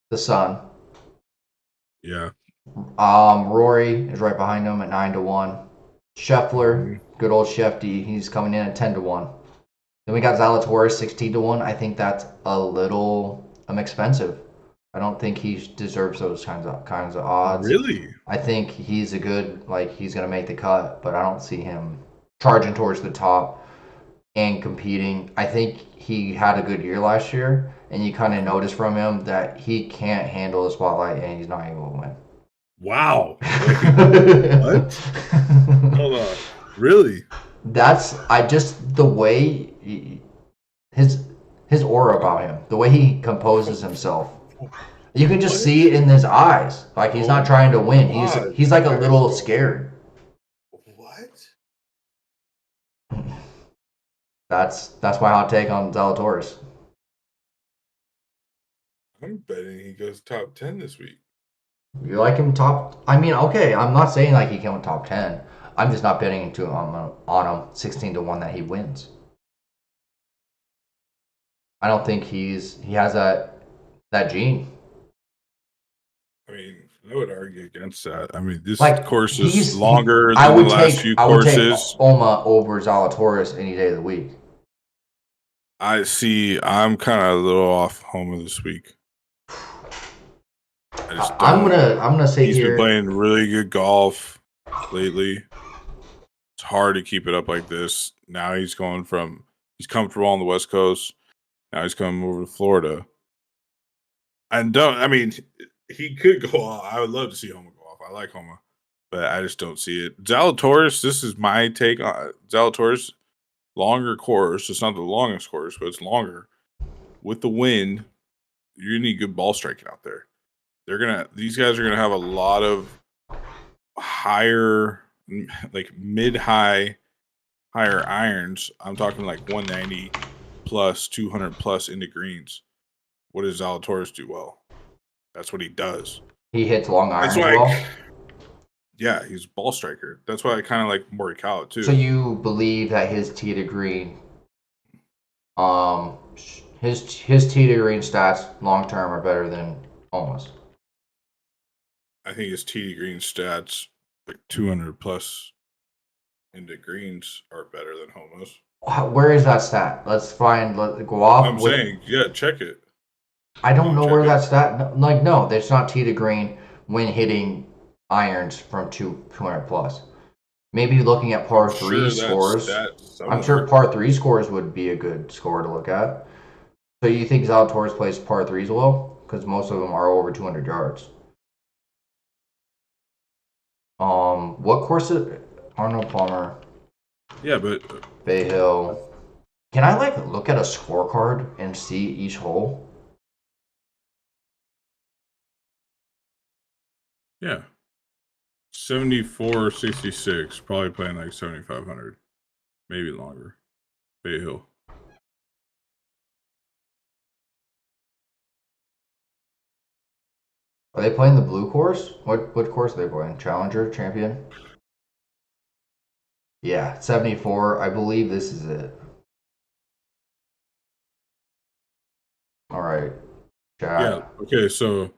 the sun. Yeah. Rory is right behind him at 9-1. Scheffler, good old Shefty, he's coming in at 10-1. Then we got Zalatoris 16-1. I think that's a little expensive. I don't think he deserves those kinds of odds. Really? I think he's a good, like, he's gonna make the cut, but I don't see him charging towards the top and competing. I think he had a good year last year, and you kind of notice from him that he can't handle the spotlight and he's not able to win. Wow. What? Hold on. Really? That's the way his aura about him, the way he composes himself. You can just see it in his eyes. Like he's not trying to win. He's like a little scared. What? That's my hot take on Zalatoris. I'm betting he goes top 10 this week. You like him top? I mean, okay. I'm not saying like he came top 10. I'm just not betting on him 16-1 that he wins. I don't think he has that gene. I mean, I would argue against that. I mean, this Like, course is longer than the last few I would courses. take Oma over Zalatoris any day of the week. I see. I'm kind of a little off Homa this week. I'm gonna say he's here. Been playing really good golf lately. It's hard to keep it up like this. Now he's comfortable on the West Coast. Now he's coming over to Florida. And he could go off. I would love to see Homa go off. I like Homa, but I just don't see it. Zalatoris, this is my take on Zalatoris. Longer course. It's not the longest course, but it's longer. With the wind, you need good ball striking out there. These guys are gonna have a lot of higher, like mid-high, higher irons. I'm talking like 190 plus, 200 plus into greens. What does Zalatoris do well? That's what he does. He hits long irons well. Yeah, he's a ball striker. That's why I kind of like Morikawa too. So you believe that his tee to green, his tee to green stats long term are better than Homa's? I think his tee to green stats, like 200 plus into greens, are better than Homa's. Where is that stat? Let's go off. I'm saying, yeah, check it. I don't know where that stat. Like, no, there's not tee to green when hitting irons from 200 plus. Maybe looking at par 3 scores. I'm sure par 3 scores would be a good score to look at. So you think Zalatoris plays par 3s well? Because most of them are over 200 yards. What course is Arnold Palmer? Yeah, but Bay Hill. Can I like look at a scorecard and see each hole? Yeah. 7466, probably playing like 7,500, maybe longer. Bay Hill. Are they playing the blue course? What course are they playing? Challenger, Champion? Yeah, 74. I believe this is it. All right. Chat. Yeah. Okay. So.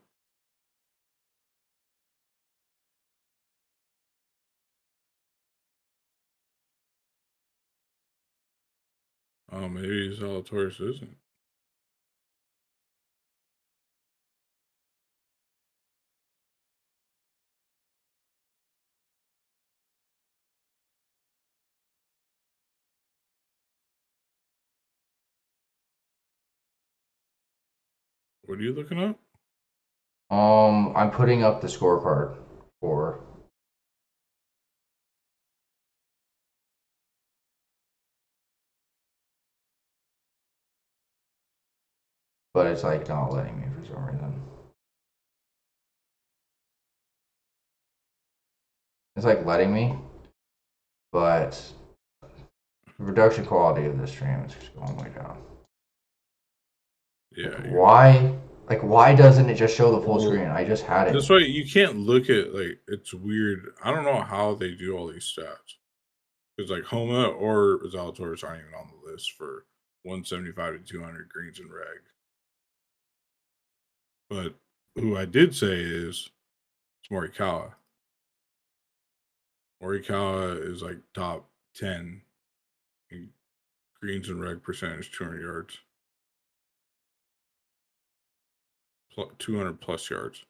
Oh, maybe Zalatoris isn't. What are you looking up? I'm putting up the scorecard for. But it's like not letting me for some reason. It's like letting me, but the reduction quality of this stream is just going way down. Yeah. Why? Like, why doesn't it just show the full screen? I just had it. That's why you can't look at, like, it's weird. I don't know how they do all these stats. Because, like, Homa or Zalatoris aren't even on the list for 175 to 200 greens and reg. But who I did say is Morikawa. Morikawa is like top 10 in greens and reg percentage, 200 yards. 200 plus yards.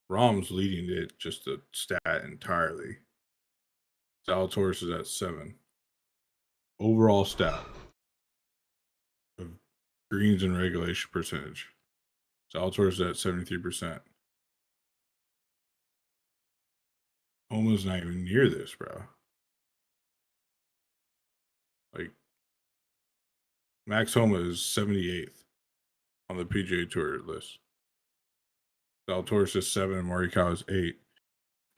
Rahm's leading it, just the stat entirely. Zalatoris is at 7. Overall stat of greens and regulation percentage. Zalatoris is at 73%. Homa's not even near this, bro. Like, Max Homa is 78th on the PGA Tour list. Zalatoris is 7 and Morikawa is 8.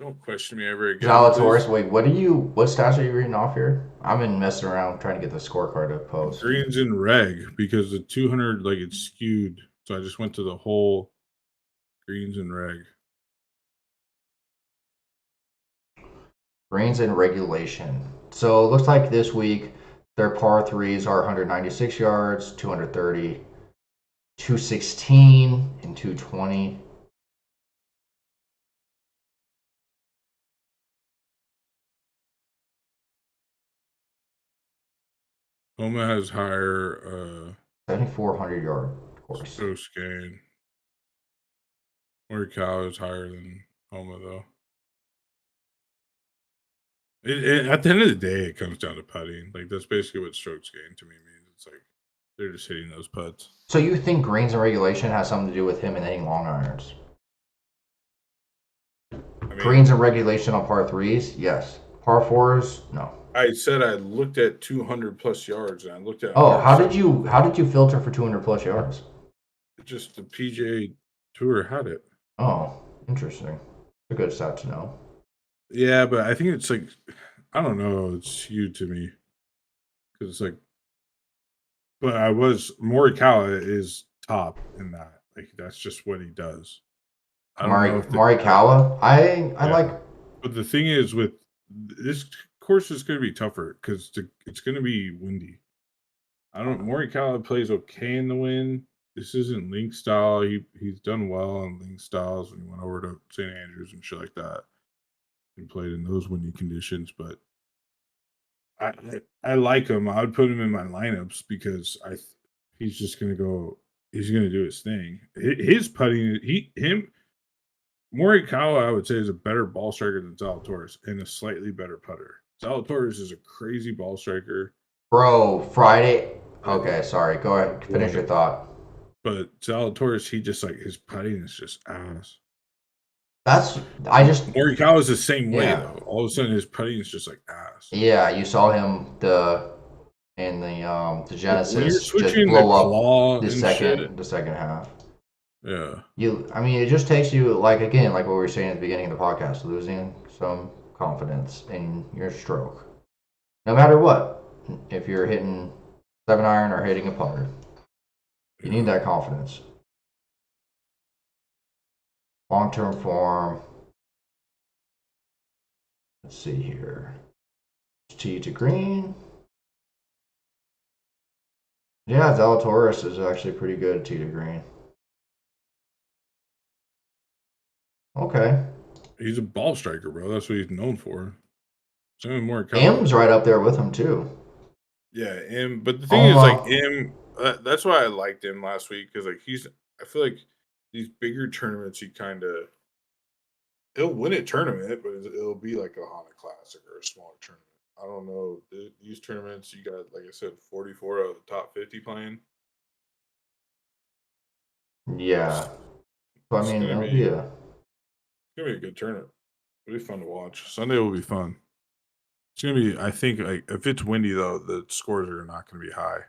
Don't question me ever again. Zalatoris, wait, what stats are you reading off here? I've been messing around trying to get the scorecard to post. Greens and reg, because the 200, like, it's skewed. So I just went to the whole greens and reg. Greens and regulation. So it looks like this week their par threes are 196 yards, 230, 216, and 220. Homa has higher 7,400 yard course. Post gain. Morikawa is higher than Homa, though. At the end of the day, it comes down to putting. Like, that's basically what strokes gain to me means. It's like they're just hitting those putts. So you think greens and regulation has something to do with him and hitting long irons? I mean, greens and regulation on par threes, yes. Par fours, no. I said I looked at 200 plus yards, and I looked at. Oh, how did you filter for 200 plus yards? Just the PGA Tour had it. Oh, interesting. A good stat to know. Yeah, but I think it's like, I don't know, it's skewed to me because it's like, but Morikawa is top in that. Like, that's just what he does. Morikawa, I like. But the thing is, with this course is going to be tougher because it's going to be windy. Morikawa plays okay in the wind. This isn't link style. He's done well on link styles when he went over to St. Andrews and shit like that and played in those windy conditions. But I like him. I would put him in my lineups because he's just going to go. He's going to do his thing. His putting, Morikawa, I would say, is a better ball striker than Zalatoris and a slightly better putter. Zalatoris is a crazy ball striker. Bro, Friday. Okay, sorry. Go ahead. Finish your thought. But Zalatoris, he just, like, his putting is just ass. Morikawa is the same way, though. All of a sudden, his putting is just like ass. Yeah, you saw him in the Genesis just blow up the second half. Yeah. I mean, it just takes you, like, again, like what we were saying at the beginning of the podcast, losing some confidence in your stroke. No matter what, if you're hitting 7-iron or hitting a putter, you need Yeah. that confidence. Long-term form. Let's see here. Tee to green. Yeah, Zalatoris is actually pretty good at tee to green. Okay. He's a ball striker, bro. That's what he's known for. Same with M's Morikawa. right up there with him too. Yeah, M. But the thing is, like Oma. M. That's why I liked him last week because like he's. I feel like these bigger tournaments, he kind of he'll win a tournament, but it'll be like a Honda Classic or a smaller tournament. I don't know these tournaments. You got like I said, 44 out of the top 50 playing. Yeah. So I It's mean, gonna it'll be be it's a. gonna be a good tournament. It'll be fun to watch. Sunday will be fun. It's gonna be. I think like if it's windy though, the scores are not gonna be high.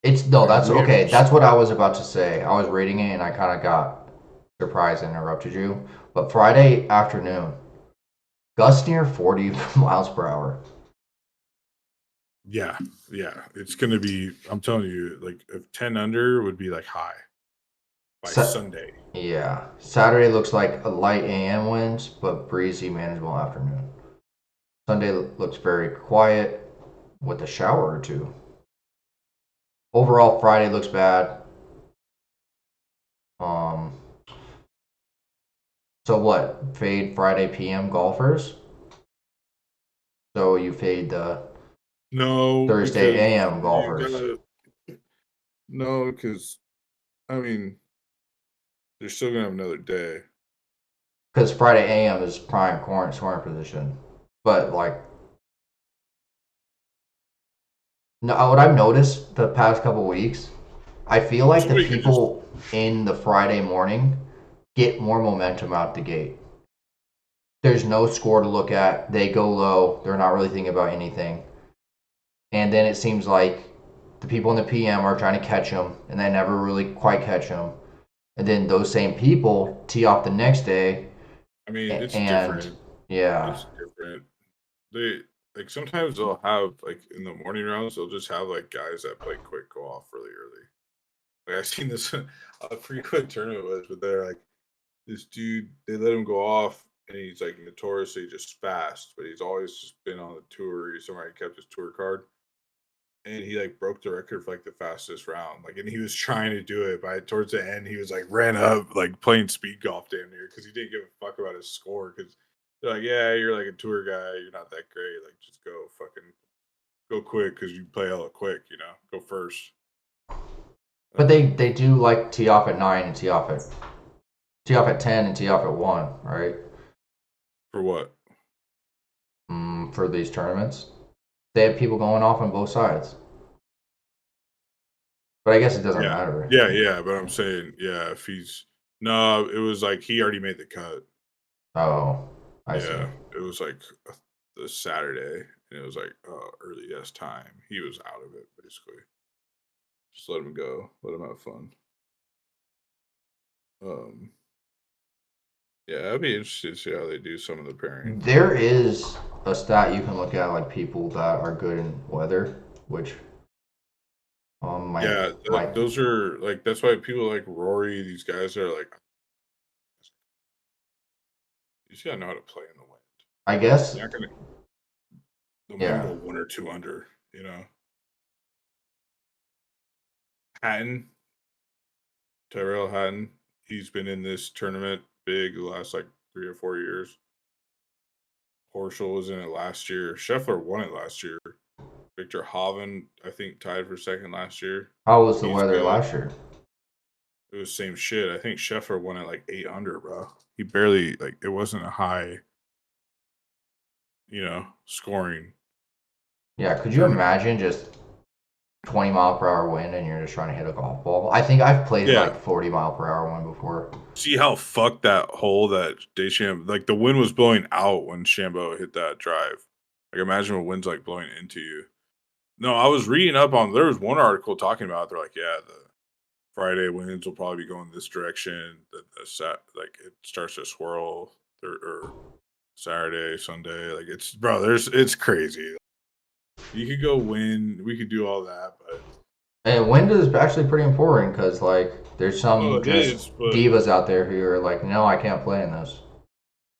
It's no. Like That's okay. winners. That's what I was about to say. I was reading it and I kind of got surprised and interrupted you. But Friday afternoon, gusts near 40 miles per hour. Yeah, yeah. It's gonna be. I'm telling you, like if 10 under would be like high by Sa- Sunday. yeah. Saturday looks like a light AM winds, but breezy, manageable afternoon. Sunday looks very quiet with a shower or two. Overall, Friday looks bad. Um, so what? Fade Friday PM golfers. So you fade the No, Thursday because AM you golfers. gotta. No, because I mean, they're still gonna have another day. Because Friday AM is prime current scoring position. But like, no, what I've noticed the past couple weeks, I feel like the Somebody could just. people in the Friday morning get more momentum out the gate. There's no score to look at. They go low. They're not really thinking about anything. And then it seems like the people in the PM are trying to catch them, and they never really quite catch them. And then those same people tee off the next day, I mean, it's and different. yeah, It's different. They like sometimes they'll have like in the morning rounds they'll just have like guys that play quick go off really early. Like I've seen this a frequent tournament was, but they're like this dude they let him go off and he's like notoriously just fast, but he's always just been on the tour. He's somebody kept his tour card. And he like broke the record for like the fastest round. Like and he was trying to do it, but towards the end he was like ran up like playing speed golf damn near because he didn't give a fuck about his score because they're like, yeah, you're like a tour guy, you're not that great. Like just go fucking go quick because you play hella quick, go first. but they Um, they do like tee off at 9 and tee off at 10 and tee off at 1, right? for what? For these tournaments, they have people going off on both sides. But I guess it doesn't Yeah, matter. yeah. But I'm saying, yeah, if he's no, it was like he already made the cut. Oh, I see. Yeah, it was like the Saturday, and it was like early yes time. He was out of it basically. Just let him go. Let him have fun. Um, yeah, I'd be interested to see how they do some of the pairing. There is a stat you can look at, like people that are good in weather, which might Yeah, might those are like that's why people like Rory. These guys are like you just gotta know how to play in the wind. I guess. You're not gonna the wind Yeah. go 1 or 2 under. Hatton, Tyrell Hatton. He's been in this tournament big the last like 3 or 4 years. Horschel was in it last year. Scheffler won it last year. Victor Hovland, I think, tied for second last year. How was the He's weather good. last year? It was same shit. I think Scheffler won at like 8 under, bro. He barely like it wasn't a high, scoring Yeah. Could you tournament. imagine just 20-mile-per-hour wind and you're just trying to hit a golf ball? I think I've played Yeah. like 40-mile-per-hour one before. See how fucked that hole that Deschamps like the wind was blowing out when Shambo hit that drive. Like imagine what wind's like blowing into you. No, I was reading up on there was one article talking about it. They're like, yeah, Friday winds will probably be going this direction. Like it starts to swirl or Saturday, Sunday. Like it's crazy. You could go win. We could do all that, but And wind is actually pretty important because like there's some it just is. But divas out there who are like, no, I can't play in this.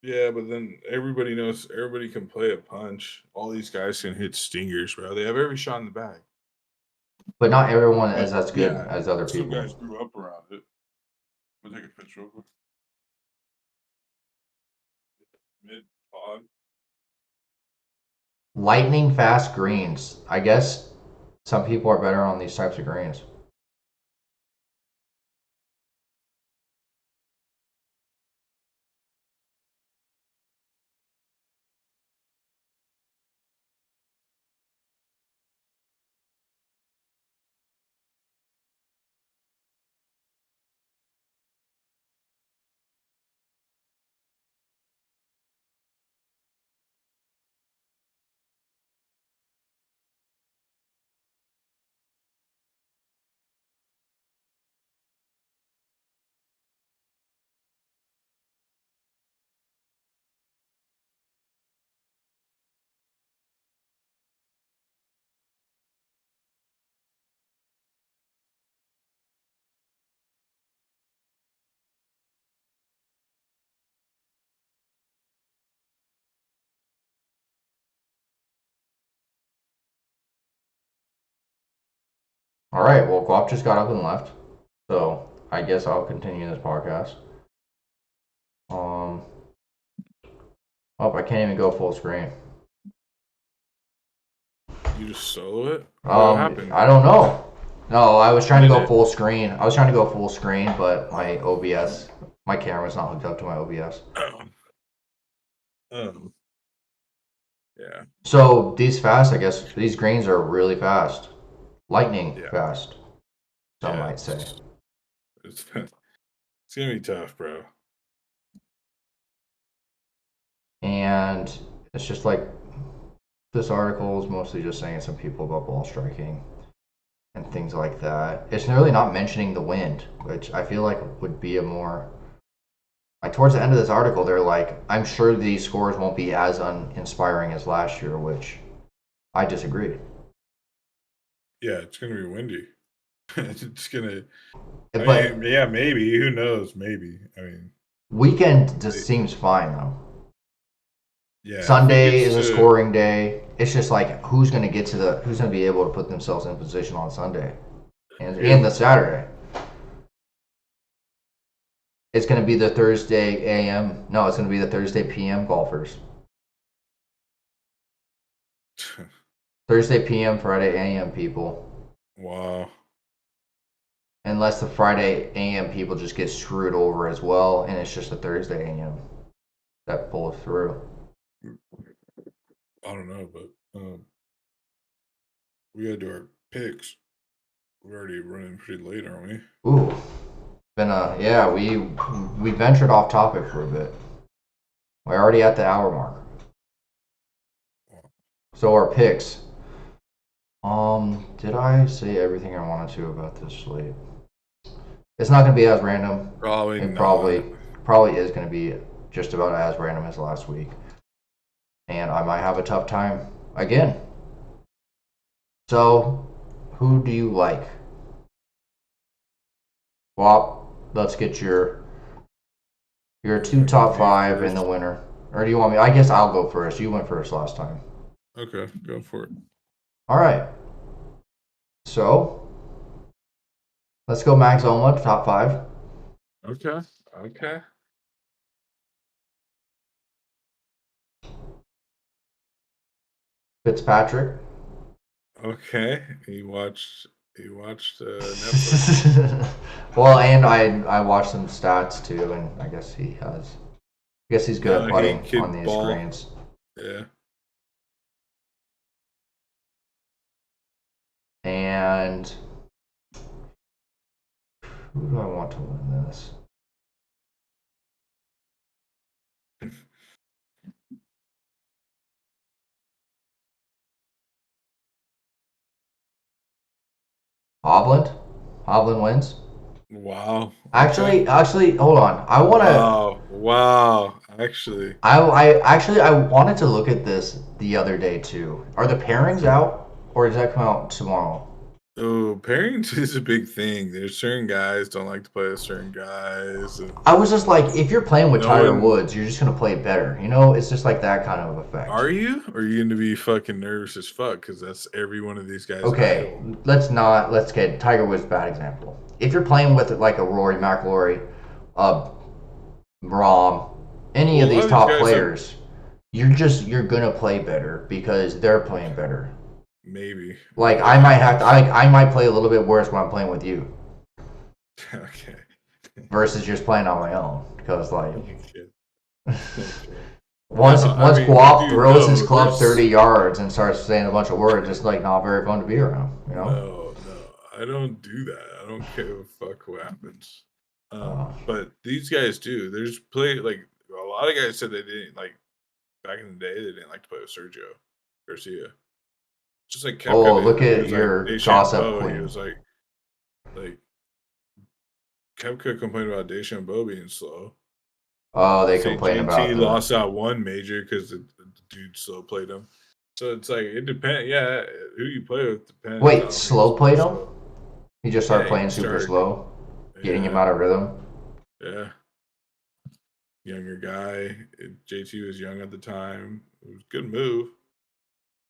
yeah, but then everybody knows everybody can play a punch. All these guys can hit stingers, bro. They have every shot in the bag. But not everyone But is as good yeah, as other some people. guys grew up around it. We'll take a picture real quick. Mid pod. Lightning fast greens. I guess some people are better on these types of greens. All right, well, Guap just got up and left, so I guess I'll continue this podcast. Oh, I can't even go full screen. You just solo it? What happened? I don't know. No, I was trying to go Did it? full screen. I was trying to go full screen, but my OBS, my camera's not hooked up to my OBS. Yeah. So these fast, I guess these greens are really fast, lightning Yeah. fast. Some Yeah, might say. It's gonna be tough, bro. And it's just like this article is mostly just saying some people about ball striking and things like that. It's really not mentioning the wind, which I feel like would be a more like towards the end of this article, they're like, I'm sure these scores won't be as uninspiring as last year, which I disagree. Yeah, it's gonna be windy. It's gonna. But Yeah, maybe. Who knows? Maybe. I mean, weekend just seems fine though. yeah. Sunday is a scoring day. It's just like who's going to get to who's going to be able to put themselves in position on Sunday and the Saturday. It's going to be the Thursday AM. No, it's going to be the Thursday PM golfers. Thursday PM, Friday AM people. Wow. Unless the Friday AM people just get screwed over as well, and it's just a Thursday AM that pulls through. I don't know, but we gotta do our picks. We're already running pretty late, aren't we? Ooh, yeah, we ventured off topic for a bit. We're already at the hour mark. So our picks. Did I say everything I wanted to about this slate? It's not gonna be as random. Probably It not. probably is gonna be just about as random as last week. And I might have a tough time again. So, who do you like? Well, let's get your two top five and the winner. Or do you want me? I guess I'll go first. You went first last time. Okay, go for it. All right. So, let's go Max Oma, top five. Okay. Okay. Fitzpatrick. Okay. He watched Netflix. Well, and I watched some stats too, and I guess he's good at putting on these screens. Yeah. And who do I want to win this? Hovland? Hovland wins? Wow. Okay. Actually, hold on. I want to. Wow. Wow. Actually. I wanted to look at this the other day too. Are the pairings out, or does that come out tomorrow? Oh, pairings is a big thing. There's certain guys don't like to play with certain guys, and I was just like, if you're playing with no Tiger one. Woods, you're just gonna play better. You know, it's just like that kind of effect. Are you? Or are you going to be fucking nervous as fuck? Because that's every one of these guys' Okay, idol. let's get Tiger Woods bad example. If you're playing with like a Rory McIlroy, uh, Rahm, any Well, of a lot these of these top guys have players, you're gonna play better because they're playing better. maybe. Like That I might have to, happens. I might play a little bit worse when I'm playing with you Okay. versus just playing on my own. Because like Okay. Okay. No, I once mean, Guap dude, throws his no, club there's 30 yards and starts saying a bunch of words, it's like not very fun to be around. You know. no, no. I don't do that. I don't give a fuck what happens. Uh, But these guys do. There's play like a lot of guys said they didn't like back in the day. They didn't like to play with Sergio Garcia. Just like Kepka oh, look didn't. He at was like your gossip DeChambeau. He queen. was like Kepka complained about DeChambeau being slow. Oh, they Say complain about JT the. lost out one major because the dude slow played him. So it's like it depends. Yeah, who you play with depends. I Wait, don't think it's slow more played him? so. He just Yeah, started he playing super started. slow, getting him Yeah, out of rhythm. yeah. Younger guy. JT was young at the time. It was a good move.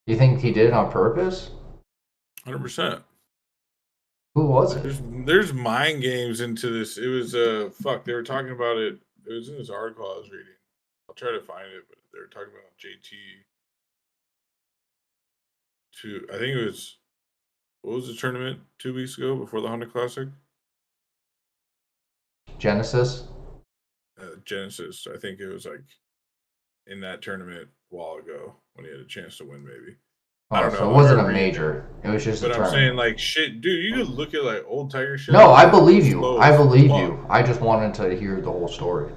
You think he did it on purpose? 100%. Who was it? There's mind games into this. It was fuck. They were talking about it. It was in this article I was reading. I'll try to find it, but they were talking about JT. To I think it was what was the tournament 2 weeks ago before the Honda Classic? Genesis? Genesis. I think it was like in that tournament a while ago when he had a chance to win. Maybe I Oh, don't so know. it I wasn't a remember reading it, major. It was just a but I'm saying tournament. like shit, dude. You could look at like old Tiger shit. No, Like I that dude believe was you. slow I as believe fuck. you. I just wanted to hear the whole story.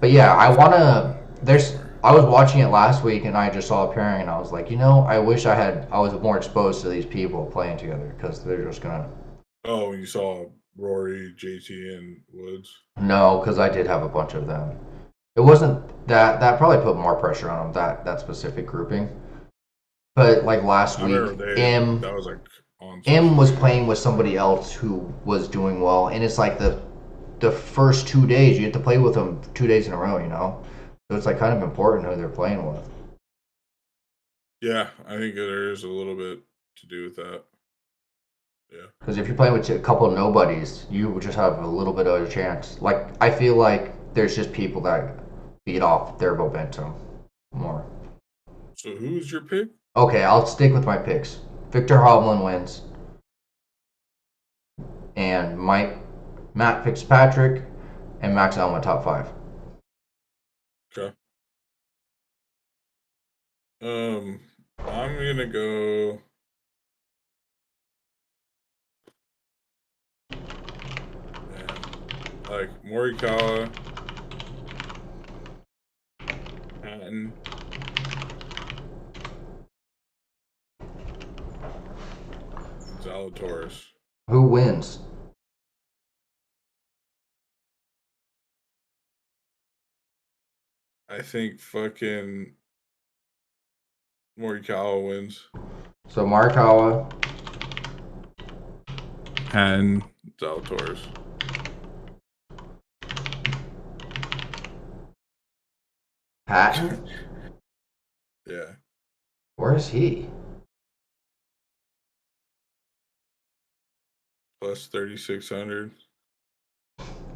But I yeah, don't know I if I want can to. find it There's. somewhere. I was watching it last week and I just saw a pairing and I was like, you know, I wish I was more exposed to these people playing together because they're just gonna. Oh, when you saw Rory, JT, and Woods. No, because I did have a bunch of them. It wasn't that probably put more pressure on them that specific grouping. But like last I remember week, M that was like on some M shit. was playing with somebody else who was doing well, and it's like the first 2 days you have to play with them 2 days in a row, you know. So it's like kind of important who they're playing with. Yeah, I think there is a little bit to do with that. Yeah. Because if you're playing with a couple of nobodies, you would just have a little bit of a chance. Like I feel like there's just people that beat off their momentum more. So who's your pick? Okay, I'll stick with my picks. Victor Hovland wins, and Matt Fitzpatrick, and Max Elma top five. Okay. I'm gonna go. Man, like Morikawa, Hatton, and Zalatoris. Who wins? I think fucking Morikawa wins. So Markawa, And Zalatoris. Patton. Yeah. Where is he? Plus 3,600.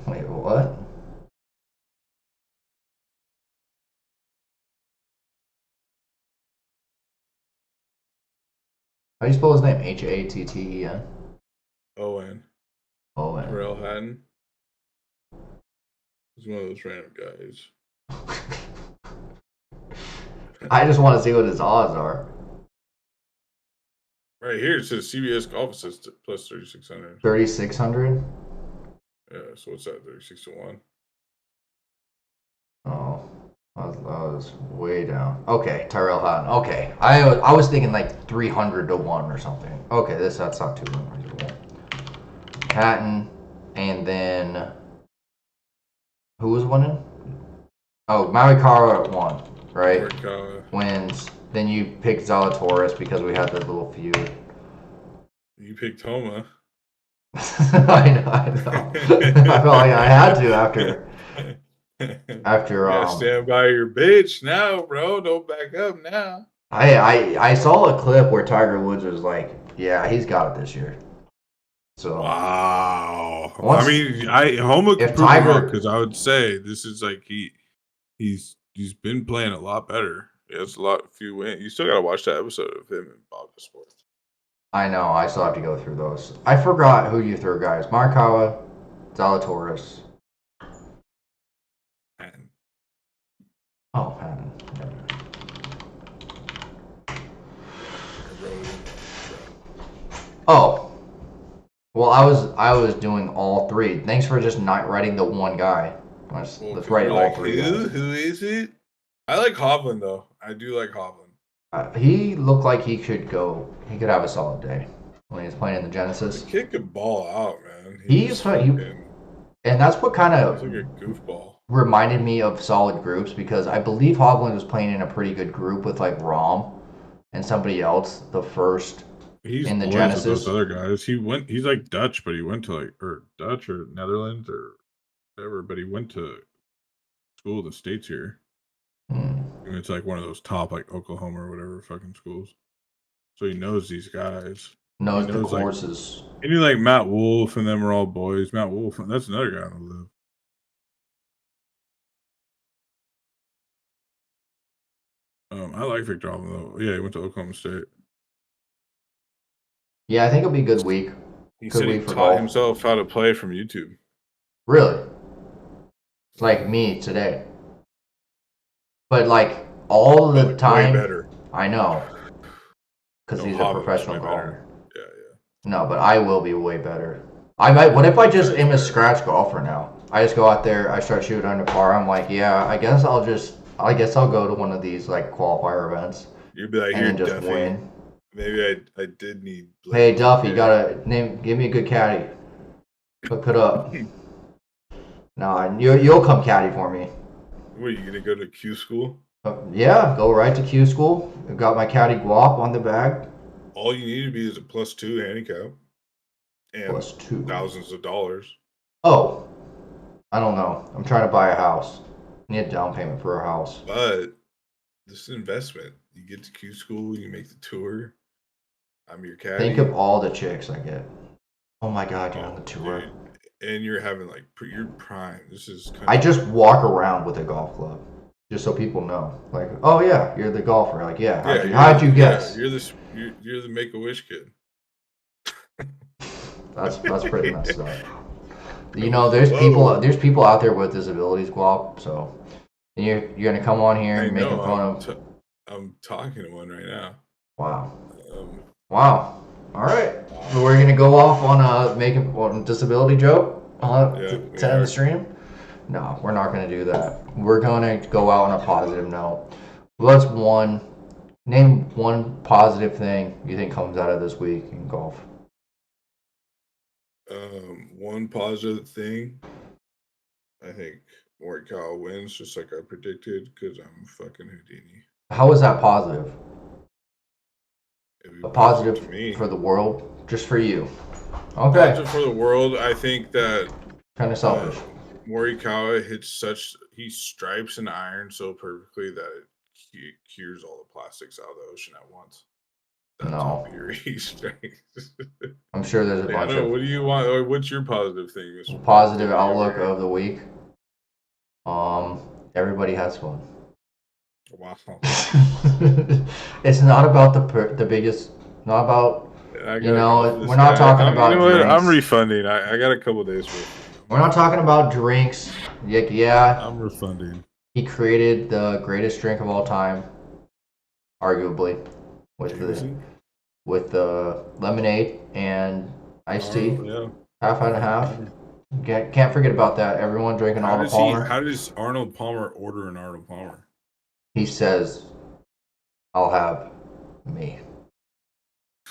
Wait, what? How do you spell his name? Hatten. Owen. Owen. Terrell Hatton. He's one of those random guys. I just want to see what his odds are. Right here it says CBS Golf Assist plus 3,600. 3,600. Yeah, so what's that? 36 to 1. Oh, that was way down. Okay, Tyrell Hatton. Okay, I was thinking like 300 to 1 or something. Okay, that's not too much. Hatton, and then who was winning? Oh, Morikawa at 1, right? Morikawa. Wins. Then you picked Zalatoris because we had the little feud. You picked Homa. I know. I felt like I had to after Yeah, stand by your bitch now, bro. Don't back up now. I saw a clip where Tiger Woods was like, "Yeah, he's got it this year." So wow. Once, I mean, Homa could if prove me wrong Tiger, because I would say this is like he's been playing a lot better. He has few wins. You still gotta watch that episode of him and Bob the Sports. I know I still have to go through those. I forgot who you threw, guys. Morikawa, Zalatoris. And Oh, Hatton. Oh. Well, I was doing all three. Thanks for just not writing the one guy. Let's write all like, three. Who is it? I like Hovland though. I do like Hovland. He looked like he could go. He could have a solid day when he's playing in the Genesis. The kid could ball out, man. And that's what kind of like a goofball. Reminded me of solid groups because I believe Hovland was playing in a pretty good group with like Rahm and somebody else. The first. He's in the boys Genesis. With those other guys. He's like Dutch, but he went to or Dutch or Netherlands or whatever, but he went to school in the States here. And it's like one of those top like Oklahoma or whatever fucking schools. So he knows these guys. Knows the courses. Like, and you like Matt Wolff and them are all boys. Matt Wolff, that's another guy on the live. I like Victor Hovland though. Yeah, he went to Oklahoma State. Yeah, I think it'll be a good week. He said he taught himself how to play from YouTube. Really? Like me today. But like all the time. Way better. I know. Because he's a professional golfer. Yeah. No, but I will be way better. What if I just am a scratch golfer now? I just go out there, I start shooting under par. I'm like, yeah, I guess I'll go to one of these like qualifier events. You'd be like, and then just win. Maybe I did need. Hey Duffy, give me a good caddy. Hook it up. No, you'll come caddy for me. What, are you gonna go to Q school? Yeah, go right to Q school. I've got my caddy guap on the bag. All you need to be is a +2 handicap. And +2. Thousands of dollars. Oh, I don't know. I'm trying to buy a house. I need a down payment for a house. But this is investment. You get to Q school, you make the tour. I'm your caddy. Think of all the chicks I get. Oh my God, you're on the tour. Dude. And you're having like your prime. This is. I just walk around with a golf club, just so people know. Like, oh yeah, you're the golfer. Like, yeah. How'd you guess? You're the Make-A-Wish kid. That's pretty messed up. You know, there's people out there with disabilities, Guap. So you're gonna come on here and make fun of. I'm talking to one right now. Wow. Wow. All right. So we're gonna go off on making disability joke to end the stream. No, we're not gonna do that. We're gonna go out on a positive note. Name one positive thing you think comes out of this week in golf. One positive thing. I think Morikawa wins, just like I predicted, because I'm fucking Houdini. How is that positive? A positive for the world, just for you. Okay. Positive for the world. I think that kind of selfish. Morikawa he stripes an iron so perfectly that it cures all the plastics out of the ocean at once. No. Strikes. I'm sure there's a bunch of. What do you want? What's your positive thing? Positive outlook of the week. Everybody has fun. Wow. It's not about the biggest. Not about. We're not talking about. You know what? I'm refunding. I got a couple days worth. We're not talking about drinks. Yeah. I'm refunding. He created the greatest drink of all time, arguably, with the lemonade and iced tea. Yeah. Half and a half. Can't forget about that. Everyone drinking Arnold Palmer. How does Arnold Palmer order an Arnold Palmer? He says, "I'll have me."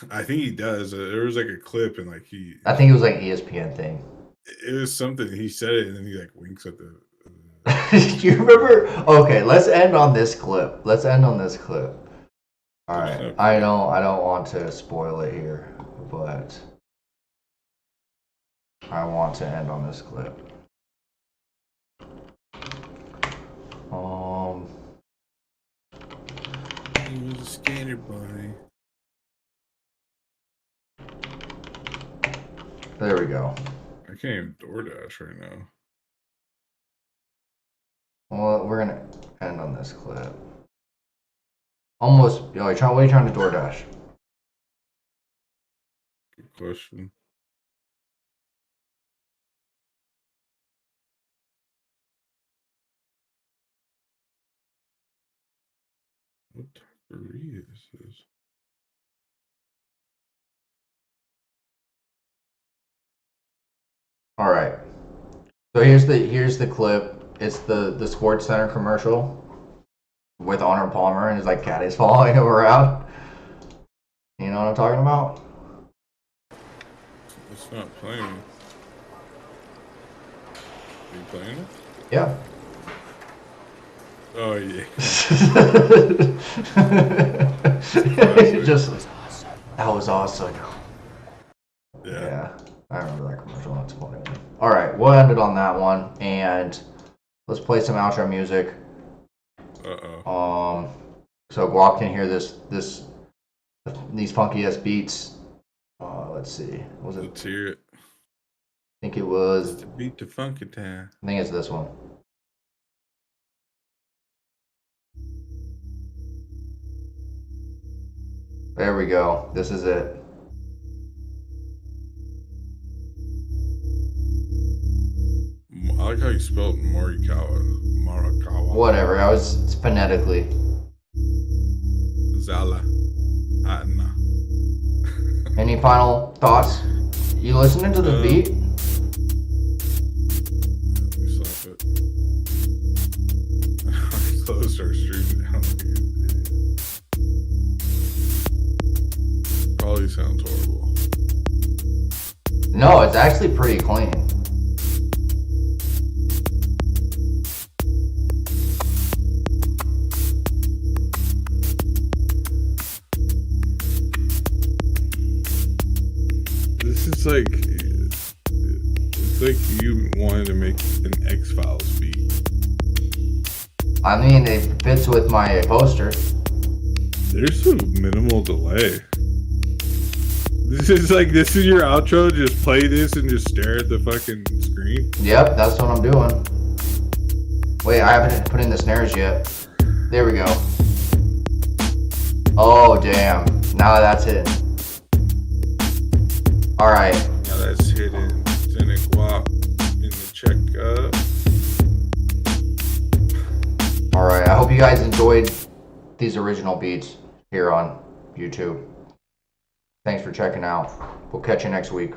I think he does. There was like a clip and like I think it was like an ESPN thing. it was something he said it and then he like winks at the. Do you remember? Okay, let's end on this clip. Let's end on this clip. All right. I don't want to spoil it here, but I want to end on this clip. He was a skater boy. There we go. I can't even DoorDash right now. Well, we're gonna end on this clip. Almost. Yo, what are you trying to DoorDash? Good question. What taqueria is this? All right. So here's the clip. It's the Sports Center commercial with Arnold Palmer and his like cat is following him around. You know what I'm talking about? It's not playing. Are you playing it? Yeah. Oh yeah. Just that was awesome. Yeah. I remember that commercial. That's funny. All right, we'll end it on that one, and let's play some outro music. So Guap can hear these funky ass beats. Let's see. Was it? Let's hear it. I think it was. To beat the funky town. I think it's this one. There we go. This is it. I like how you spelled Morikawa. Whatever. It's phonetically. Zala. Atna. Any final thoughts? You listening to the beat? Let me stop it. I closed our stream down. Probably sounds horrible. No, it's actually pretty clean. It's like you wanted to make an X-Files beat. I mean, it fits with my poster. There's some minimal delay. This is your outro. Just play this and just stare at the fucking screen. Yep, that's what I'm doing. Wait, I haven't put in the snares yet. There we go. Oh, damn. Now that's it. Alright. Now that's hidden. Then Guap in the checkup. Alright, I hope you guys enjoyed these original beats here on YouTube. Thanks for checking out. We'll catch you next week.